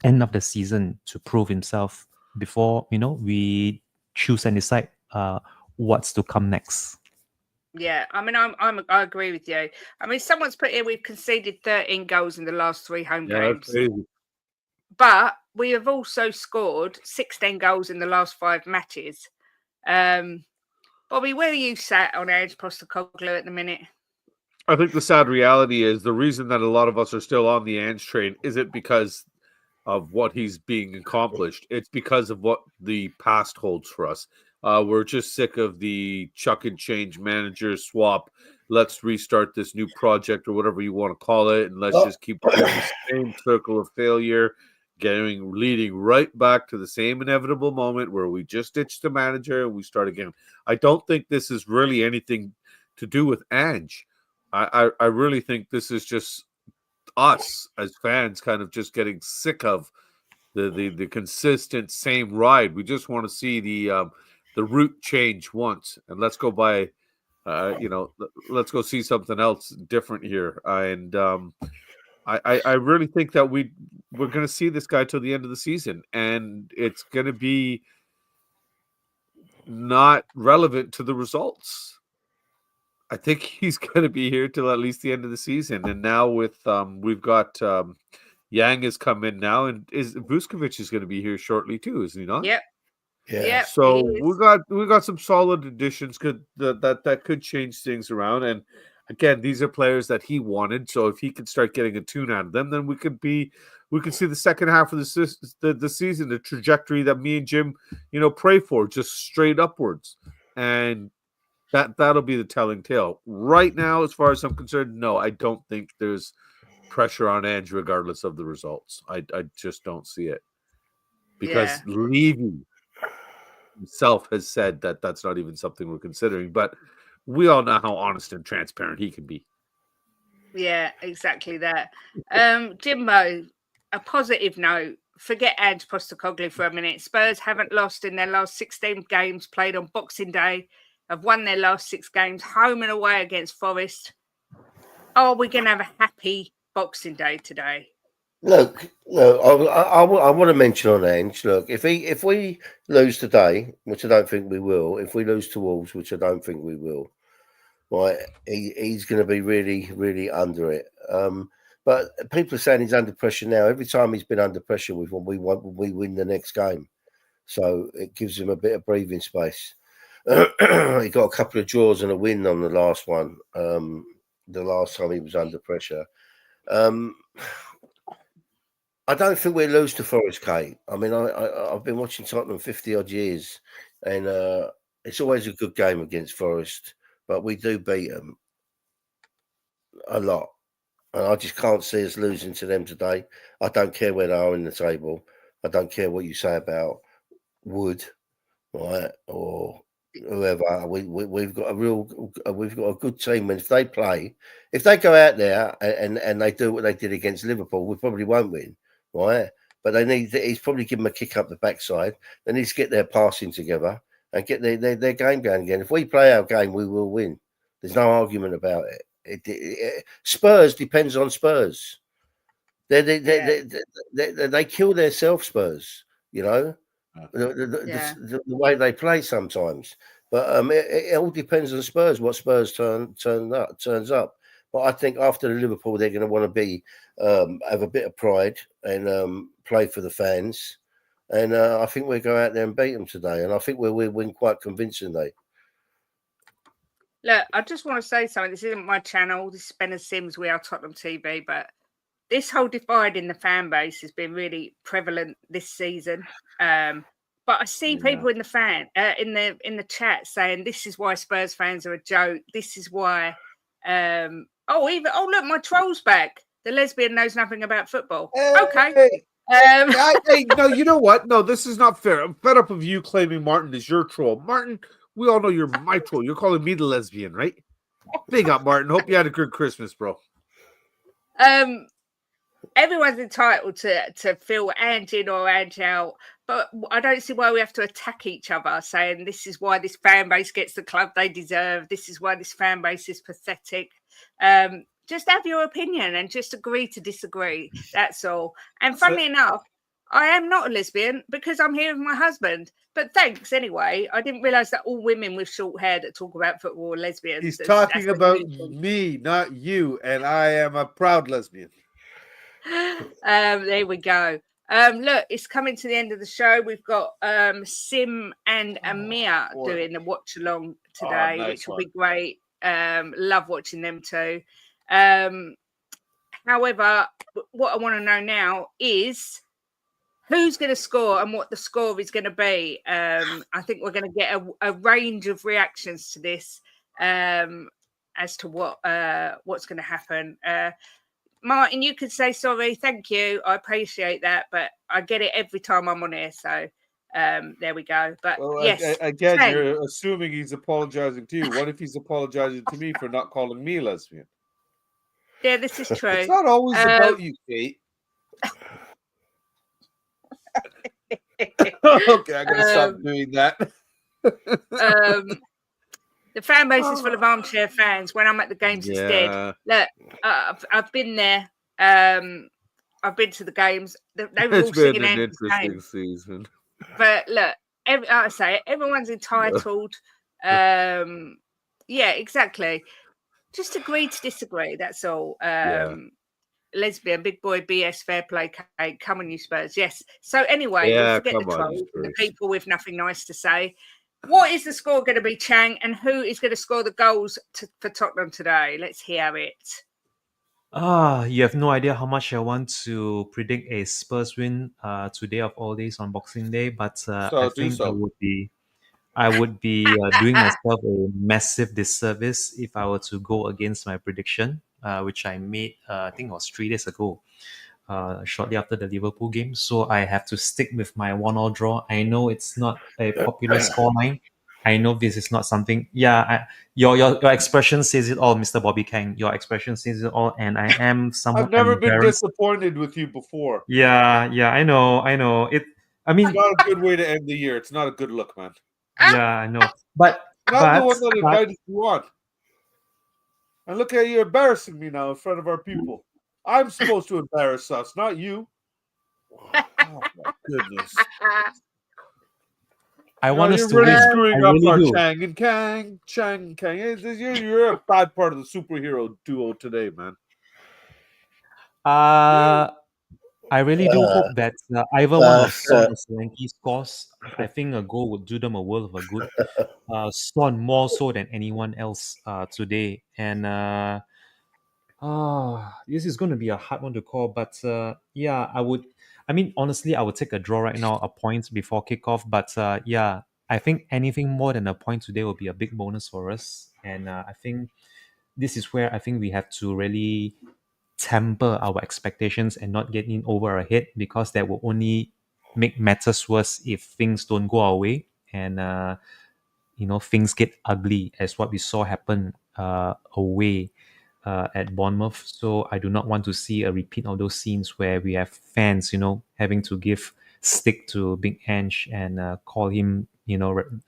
end of the season to prove himself before we choose and decide what's to come next. Yeah, I mean, I agree with you. I mean, someone's put here we've conceded 13 goals in the last 3 home games. That's crazy. But we have also scored 16 goals in the last 5 matches. Bobby, where are you sat on Ange Postecoglou at the minute? I think the sad reality is the reason that a lot of us are still on the Ange train isn't because of what he's being accomplished. It's because of what the past holds for us. We're just sick of the chuck and change manager swap. Let's restart this new project or whatever you want to call it, and let's just keep doing the same circle of failure, leading right back to the same inevitable moment where we just ditch the manager and we start again. I don't think this is really anything to do with Ange. I really think this is just us as fans kind of just getting sick of the consistent same ride. We just want to see the route change once, and let's go by let's go see something else different here. And I really think that we're going to see this guy till the end of the season, and it's going to be not relevant to the results. I think he's going to be here till at least the end of the season. And now with we've got Yang has come in now, and Vuskovic is going to be here shortly too, is he not? Yep. Yeah. So we got some solid additions that could change things around. And again, these are players that he wanted. So if he could start getting a tune out of them, then we could see the second half of the season, the trajectory that me and Jim, pray for, just straight upwards. And that'll be the telling tale. Right now, as far as I'm concerned, no, I don't think there's pressure on Ange regardless of the results. I just don't see it. Because Levy himself has said that that's not even something we're considering. But we all know how honest and transparent he can be. Yeah, exactly that. Jimbo, a positive note. Forget Ange Postecoglou for a minute. Spurs haven't lost in their last 16 games played on Boxing Day. Have won their last 6 games home and away against Forest. Are we going to have a happy Boxing Day today? Look, no, I want to mention on Ange. Look, if we lose today, which I don't think we will, if we lose to Wolves, which I don't think we will, right, he's going to be really, really under it. But people are saying he's under pressure now. Every time he's been under pressure, we win the next game, so it gives him a bit of breathing space. He got a couple of draws and a win on the last one. The last time he was under pressure. I don't think we'll lose to Forest, Kate. I mean, I've been watching Tottenham 50 odd years, and it's always a good game against Forest, but we do beat them a lot. And I just can't see us losing to them today. I don't care where they are in the table. I don't care what you say about Wood, right, or whoever. We've got a good team, and if they go out there and they do what they did against Liverpool, we probably won't win. Right, but he's probably give them a kick up the backside. They need to get their passing together and get their game going again. If we play our game, we will win. There's no argument about it. Spurs depends on Spurs. They kill their self Spurs, the way they play sometimes. But it all depends on Spurs. What Spurs turns up. But I think after the Liverpool, they're going to want to have a bit of pride and play for the fans. And I think we'll go out there and beat them today. And I think we'll win quite convincingly. Look, I just want to say something. This isn't my channel. This is Ben and Sim's We Are Tottenham TV. But this whole divide in the fan base has been really prevalent this season. But I see people in the in the chat saying this is why Spurs fans are a joke. This is why. Look, my troll's back. The lesbian knows nothing about football. Okay. Hey, no, you know what? No, this is not fair. I'm fed up of you claiming Martin is your troll. Martin, we all know you're my troll. You're calling me the lesbian, right? Big up, Martin. Hope you had a good Christmas, bro. Everyone's entitled to feel Ange in or Ange out, but I don't see why we have to attack each other, saying this is why this fan base gets the club they deserve. This is why this fan base is pathetic. Just have your opinion and just agree to disagree. That's all. And funnily enough, I am not a lesbian because I'm here with my husband. But thanks anyway. I didn't realise that all women with short hair that talk about football are lesbians. He's talking about me, not you, and I am a proud lesbian. There we go. Look, it's coming to the end of the show. We've got Sim and Amir doing the watch along today, which will be great. Love watching them too. However, what I want to know now is who's going to score and what the score is going to be. I think we're going to get a range of reactions to this as to what's going to happen. Martin, you could say sorry, thank you. I appreciate that, but I get it every time I'm on here. So there we go. But yes, again, you're assuming he's apologizing to you. What if he's apologizing to me for not calling me lesbian? Yeah, this is true. It's not always about you, Kate. Okay, I'm gonna stop doing that. The fan base is full of armchair fans. When I'm at the games, it's dead. Look, I've been there. I've been to the games. They were all singing an interesting season. But look, like I say, everyone's entitled. Yeah, exactly. Just agree to disagree. That's all. Lesbian, big boy, BS, fair play, come on, you Spurs. Yes. So anyway, forget the trolls, the people with nothing nice to say. What is the score going to be, Chang? And who is going to score the goals for Tottenham today? Let's hear it. You have no idea how much I want to predict a Spurs win today of all days on Boxing Day, but I think I would be doing myself a massive disservice if I were to go against my prediction, which I made, I think it was 3 days ago, shortly after the Liverpool game. So I have to stick with my 1-1 draw. I know it's not a popular scoreline. I know this is not something. Yeah, your expression says it all, Mr. Bobby Kang. Your expression says it all, and I am somewhat I've never been embarrassed. disappointed with you before. Yeah, I know. I mean, It's not a good way to end the year. It's not a good look, man. yeah, I know. But I'm the one that invited you on. And look at you embarrassing me now in front of our people. I'm supposed to embarrass us, not you. Oh my goodness. I want us to really win. screwing I up really our do. Chang and Kang. You're a bad part of the superhero duo today, man. I really do hope that either one of Son or Solanke scores. I think a goal would do them a world of a good. Son more so than anyone else today. And this is going to be a hard one to call. But yeah, I mean, honestly, I would take a draw right now, a point before kickoff. But yeah, I think anything more than a point today will be a big bonus for us. And I think this is where I think we have to really temper our expectations and not get in over our head, because that will only make matters worse if things don't go our way and things get ugly, as what we saw happen away at Bournemouth. So I do not want to see a repeat of those scenes where we have fans having to give stick to Big Ange and call him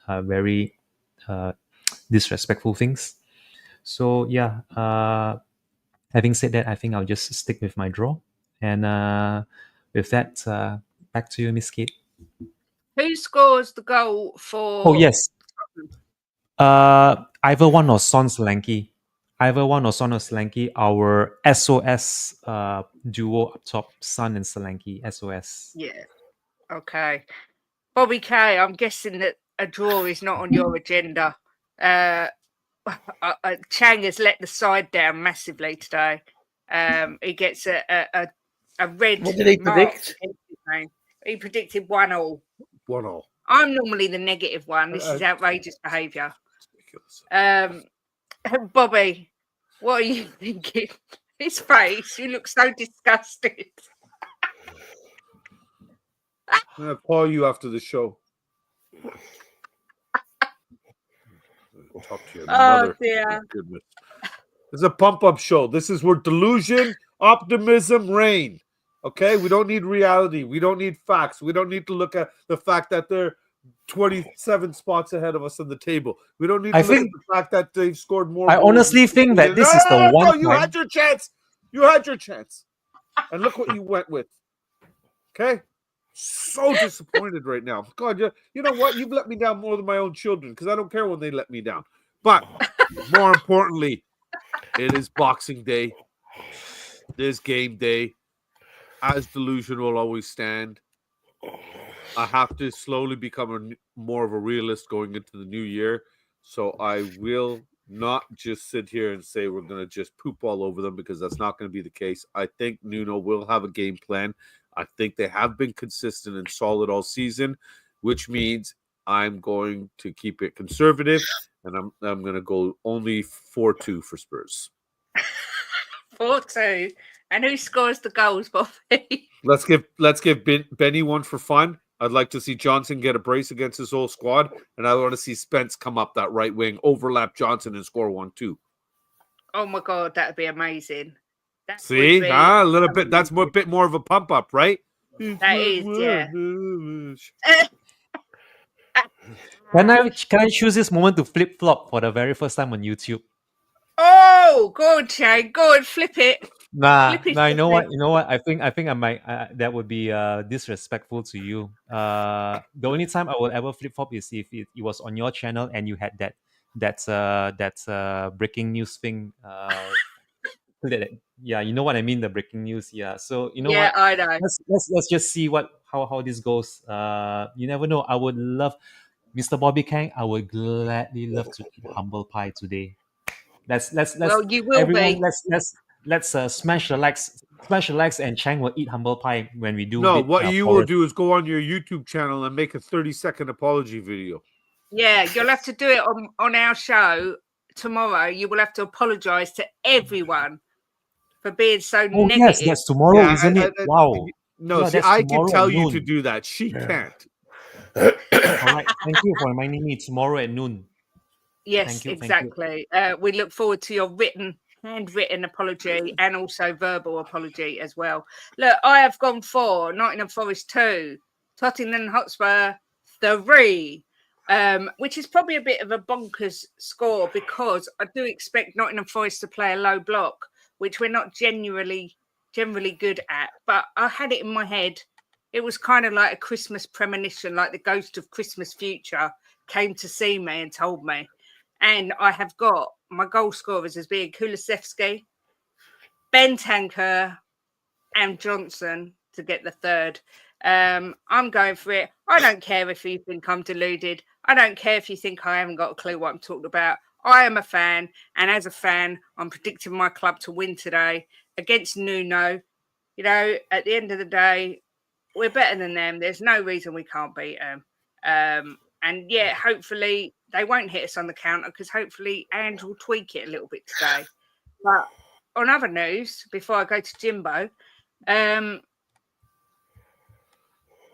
very disrespectful things. So yeah, having said that, I think I'll just stick with my draw. And with that, back to you, Miss Kate. Who scores the goal for? Oh yes, either one or Son Solanke. Either one or Son or Solanke. Our SOS duo up top, Son and Solanke. SOS. Yeah. Okay. Bobby K, I'm guessing that a draw is not on your agenda. Chang has let the side down massively today. He gets a red. What did he predict? He predicted 1-1. 1-1. I'm normally the negative one. This is outrageous behaviour. Bobby, what are you thinking? His face, you look so disgusted. I'm going to call you after the show. Talk to your mother. Dear. Goodness. It's a pump-up show. This is where delusion, optimism reign. Okay? We don't need reality. We don't need facts. We don't need to look at the fact that they're 27 spots ahead of us on the table. We don't need to look at the fact that they've scored more. I honestly think that this is the one time. You had your chance. You had your chance. And look what you went with. Okay? So disappointed right now. God, you know what? You've let me down more than my own children, because I don't care when they let me down. But more importantly, it is Boxing Day. This game day. As delusion will always stand. I have to slowly become more of a realist going into the new year. So I will not just sit here and say we're going to just poop all over them, because that's not going to be the case. I think Nuno will have a game plan. I think they have been consistent and solid all season, which means I'm going to keep it conservative, and I'm going to go only 4-2 for Spurs. 4-2. And who scores the goals, Bobby? Let's give Benny one for fun. I'd like to see Johnson get a brace against his whole squad, and I want to see Spence come up that right wing, overlap Johnson, and score 1-2. Oh my God, that'd be amazing. See, a little bit. That's a bit more of a pump up, right? That is, yeah. Can I choose this moment to flip flop for the very first time on YouTube? Oh, go on, Chang. Go and flip it. Nah. You know what? I think I might. That would be disrespectful to you. The only time I will ever flip flop is if it was on your channel and you had that breaking news thing. Yeah, you know what I mean, the breaking news. Yeah, so you know what? I know. Let's just see how this goes. You never know. I would love. Mr. Bobby Kang, I would gladly love to eat humble pie today. Let's Well, you will everyone be. let's smash the likes, and Chang will eat humble pie when we do. No, what you will Forest. do is go on your YouTube channel and make a 30-second apology video. Yeah, you'll have to do it on our show tomorrow. You will have to apologise to everyone for being so Oh yes, negative. that's tomorrow, Yeah, isn't it? Wow. No, Yeah, see, that's I can tomorrow tell at you to noon. do that. She can't. All right. Thank you for reminding me. Tomorrow at noon. Yes, Thank you. exactly. We look forward to your handwritten apology and also verbal apology as well. Look, I have gone for Nottingham Forest 2, Tottenham Hotspur 3, which is probably a bit of a bonkers score because I do expect Nottingham Forest to play a low block, which we're not generally good at. But I had it in my head. It was kind of like a Christmas premonition, like the ghost of Christmas future came to see me and told me. And I have got my goal scorers as being Kulusevski, Bentancur, and Johnson to get the third. I'm going for it. I don't care if you think I'm deluded. I don't care if you think I haven't got a clue what I'm talking about. I am a fan, and as a fan, I'm predicting my club to win today against Nuno. You know, at the end of the day, we're better than them. There's no reason we can't beat them. And yeah, hopefully they won't hit us on the counter because hopefully Ange will tweak it a little bit today. But on other news, before I go to Jimbo,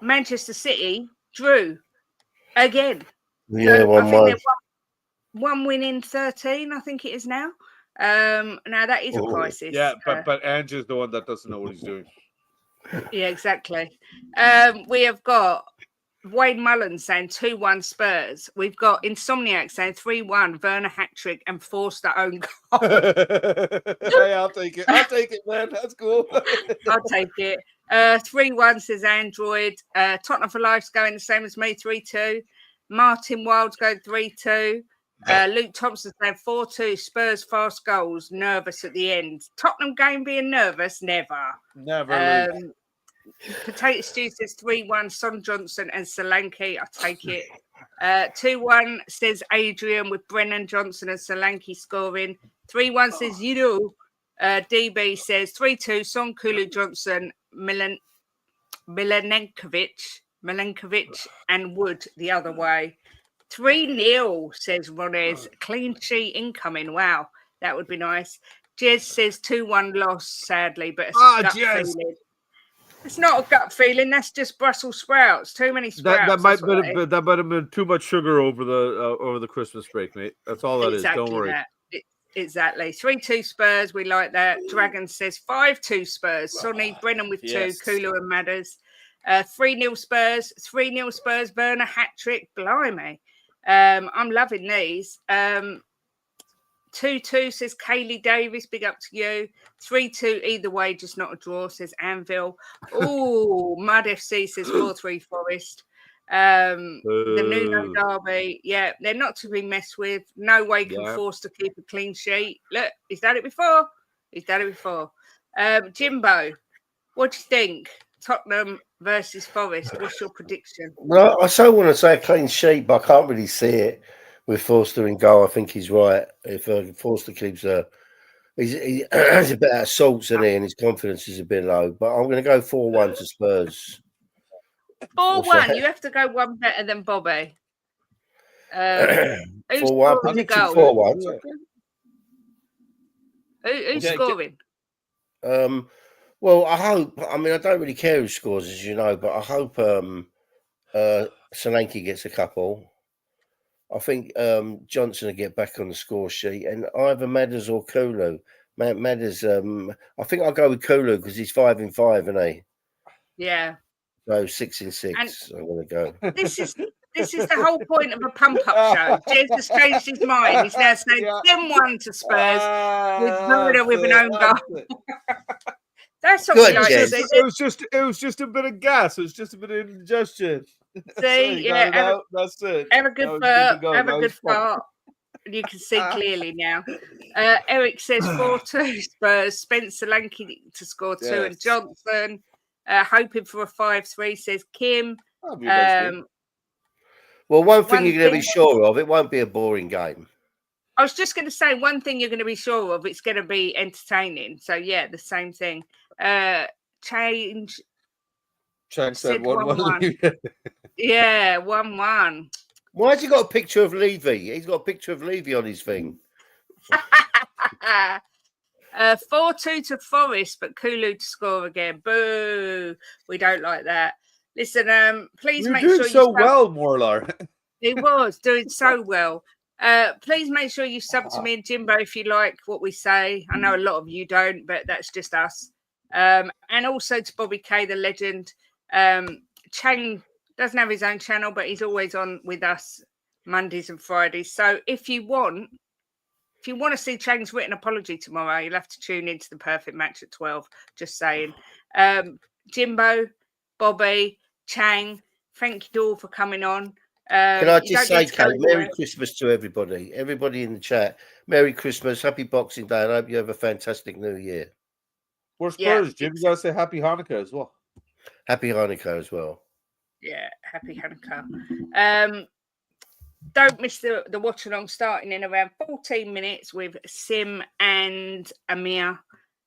Manchester City drew again. Yeah, So I think they're 1-1. one win in 13, I think it is now. Now that is a crisis. Yeah, but Ange is the one that doesn't know what he's doing. Yeah, exactly. We have got Wayne Mullen saying 2-1 Spurs. We've got Insomniac saying 3-1 Werner hat-trick and Forster own goal. Hey, I'll take it. I'll take it, man. That's cool. I'll take it. 3-1 says Android. Tottenham for Life's going the same as me, 3-2. Martin Wild's going 3-2. Luke Thompson saying 4-2. Spurs fast goals. Nervous at the end. Tottenham game being nervous? Never. Never. Potato Stew says 3-1, Son Johnson and Solanke. I take it. 2-1 says Adrian with Brennan Johnson and Solanke scoring. 3-1 says DB says 3-2, Son Kulu Johnson, Milenkovic and Wood the other way. 3-0 says Ronez. Clean sheet incoming. Wow, that would be nice. Jez says 2-1 loss, sadly, but it's a gut feeling. It's not a gut feeling. That's just Brussels sprouts. Too many sprouts. That might have been too much sugar over the Christmas break, mate. That's all that exactly is. Don't worry. Exactly. 3-2 Spurs. We like that. Dragon says 5-2 Spurs. Sonny Brennan with 2. Kulu and Madders. 3-0 Spurs. 3-0 Spurs. Werner hat trick. Blimey. I'm loving these. 2-2 says Kaylee Davis, big up to you. 3-2 either way, just not a draw, says Anvil. Oh, Mud FC says 4-3 Forest. The Nuno derby, yeah, they're not to be messed with. No way can force to keep a clean sheet. Look, he's done it before. Jimbo, what do you think? Tottenham versus Forest. What's your prediction? Well, I so want to say a clean sheet, but I can't really see it with Forster in goal. I think he's right. If Forster keeps he has a bit out of salts in it, and his confidence is a bit low. But I'm going to go 4-1 to Spurs. 4-1. You have to go one better than Bobby. 4-1. Predicted 4-1. Who's scoring? Well, I hope. I mean, I don't really care who scores, as you know, but I hope Solanke gets a couple. I think Johnson will get back on the score sheet, and either Madders or Kulu. Madders, I think I'll go with Kulu because he's 5-5, isn't he? Yeah. So 6-6. I'm going to go. This is the whole point of a pump-up show. Jez has changed his mind. He's now saying 10-1 to Spurs with an own goal. That's what we like to see. It was just a bit of gas. It was just a bit of indigestion. See, that's it. Have a good burp. Have a good fart. You can see clearly now. Eric says 4-2 Spurs. Spencer Lanky to score 2 and Johnson. Hoping for a 5-3 says Kim. Well, one thing One you're going to be thing- sure of, it won't be a boring game. I was just going to say one thing you're going to be sure of, it's going to be entertaining. So, yeah, the same thing. Change Chang said said 1-1. 1-1. Yeah, 1-1. Why has he got a picture of Levy? He's got a picture of Levy on his thing. 4-2 to Forest, but Kulu to score again. Boo! We don't like that. Listen, please You're make doing sure so you well, Morlar. He was doing so well. Please make sure you sub to me and Jimbo if you like what we say. I know a lot of you don't, but that's just us. And also to Bobby K, the legend. Chang doesn't have his own channel, but he's always on with us Mondays and Fridays. So if you want to see Chang's written apology tomorrow, you'll have to tune into the Perfect Match at 12. Just saying. Jimbo, Bobby, Chang, thank you all for coming on. Can I You just don't say, get to go Kate, Merry anywhere. Christmas to everybody. Everybody in the chat. Merry Christmas. Happy Boxing Day. And I hope you have a fantastic new year. We're Yeah, Spurs, Jim. You got to say Happy Hanukkah as well. Happy Hanukkah as well. Yeah, happy Hanukkah. Don't miss the watch along starting in around 14 minutes with Sim and Amir.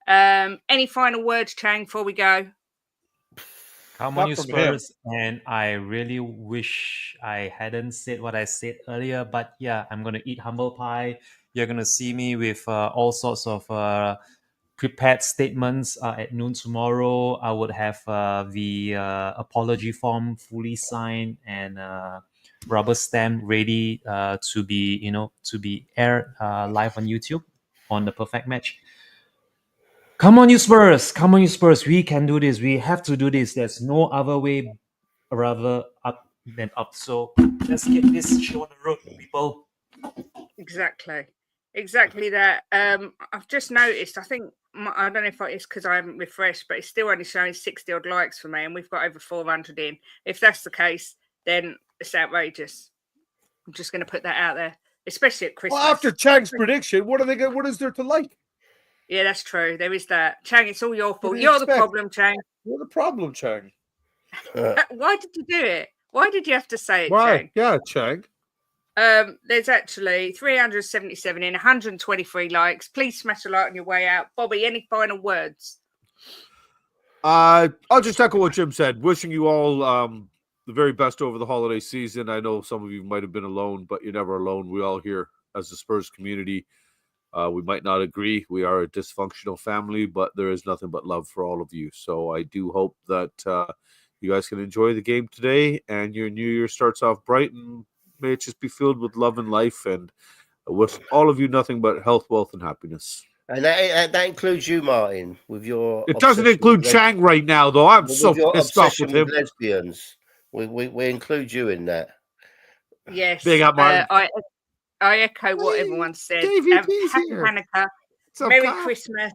Any final words, Chang, before we go? Come Not on, you from him. Spurs. And I really wish I hadn't said what I said earlier. But yeah, I'm going to eat humble pie. You're going to see me with all sorts of prepared statements at noon tomorrow. I would have the apology form fully signed and rubber stamp ready to be aired live on YouTube on the Perfect Match. Come on, you Spurs! Come on, you Spurs! We can do this. We have to do this. There's no other way rather up than up. So let's get this show on the road, people. Exactly that. I've just noticed, I think, I don't know if it's because I haven't refreshed, but it's still only showing 60 odd likes for me, and we've got over 400 in. If that's the case, then it's outrageous. I'm just going to put that out there, especially at Christmas. Well, after Chang's prediction, what is there to like? Yeah, that's true. There is that. Chang, it's all your What fault. do you You're the expect? problem, Chang. You're the problem, Chang. Why did you do it? Why did you have to say it, Why? Chang? Yeah, Chang. There's actually 377 in, 123 likes. Please smash a like on your way out. Bobby, any final words? I'll just echo what Jim said. Wishing you all the very best over the holiday season. I know some of you might have been alone, but you're never alone. We all here as the Spurs community. We might not agree. We are a dysfunctional family, but there is nothing but love for all of you. So I do hope that you guys can enjoy the game today and your new year starts off bright, and may it just be filled with love and life, and with all of you nothing but health, wealth, and happiness. And that includes you, Martin, with your. It doesn't obsession include with Chang right now, though. I'm with so your pissed off obsession with him. lesbians. We include you in that. Yes. Big up, Martin. I echo what everyone said. Happy Hanukkah. Merry Christmas.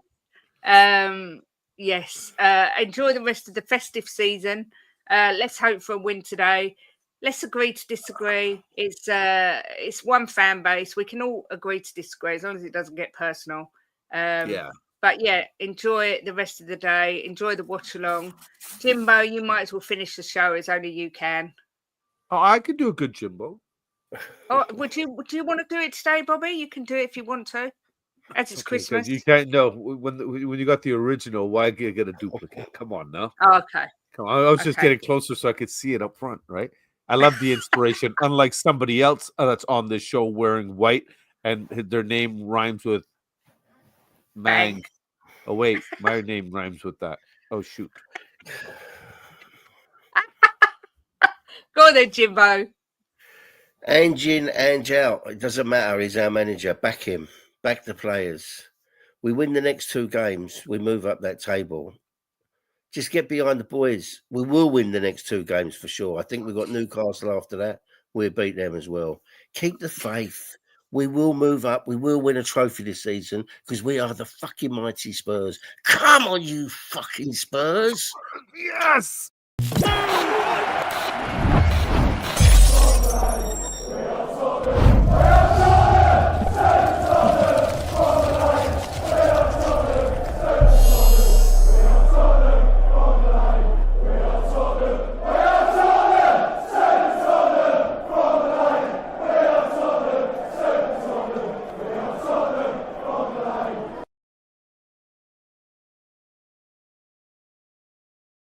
Yes. Enjoy the rest of the festive season. Let's hope for a win today. Let's agree to disagree. It's one fan base. We can all agree to disagree as long as it doesn't get personal. Yeah. But yeah, enjoy the rest of the day. Enjoy the watch along. Jimbo, you might as well finish the show as only you can. Oh, I could do a good Jimbo. Oh, do you want to do it today, Bobby? You can do it if you want to. As it's Christmas. You can't know when you got the original. Why get a duplicate? Come on now. Oh, okay. Come on. I was just getting closer so I could see it up front, right? I love the inspiration. Unlike somebody else that's on this show wearing white and their name rhymes with Mang. Bang. Oh wait, my name rhymes with that. Oh shoot. Go on then, Jimbo. Ange in, Ange out. It doesn't matter. He's our manager. Back him. Back the players. We win the next 2 games. We move up that table. Just get behind the boys. We will win the next 2 games for sure. I think we've got Newcastle after that. We'll beat them as well. Keep the faith. We will move up. We will win a trophy this season because we are the fucking mighty Spurs. Come on, you fucking Spurs. Yes.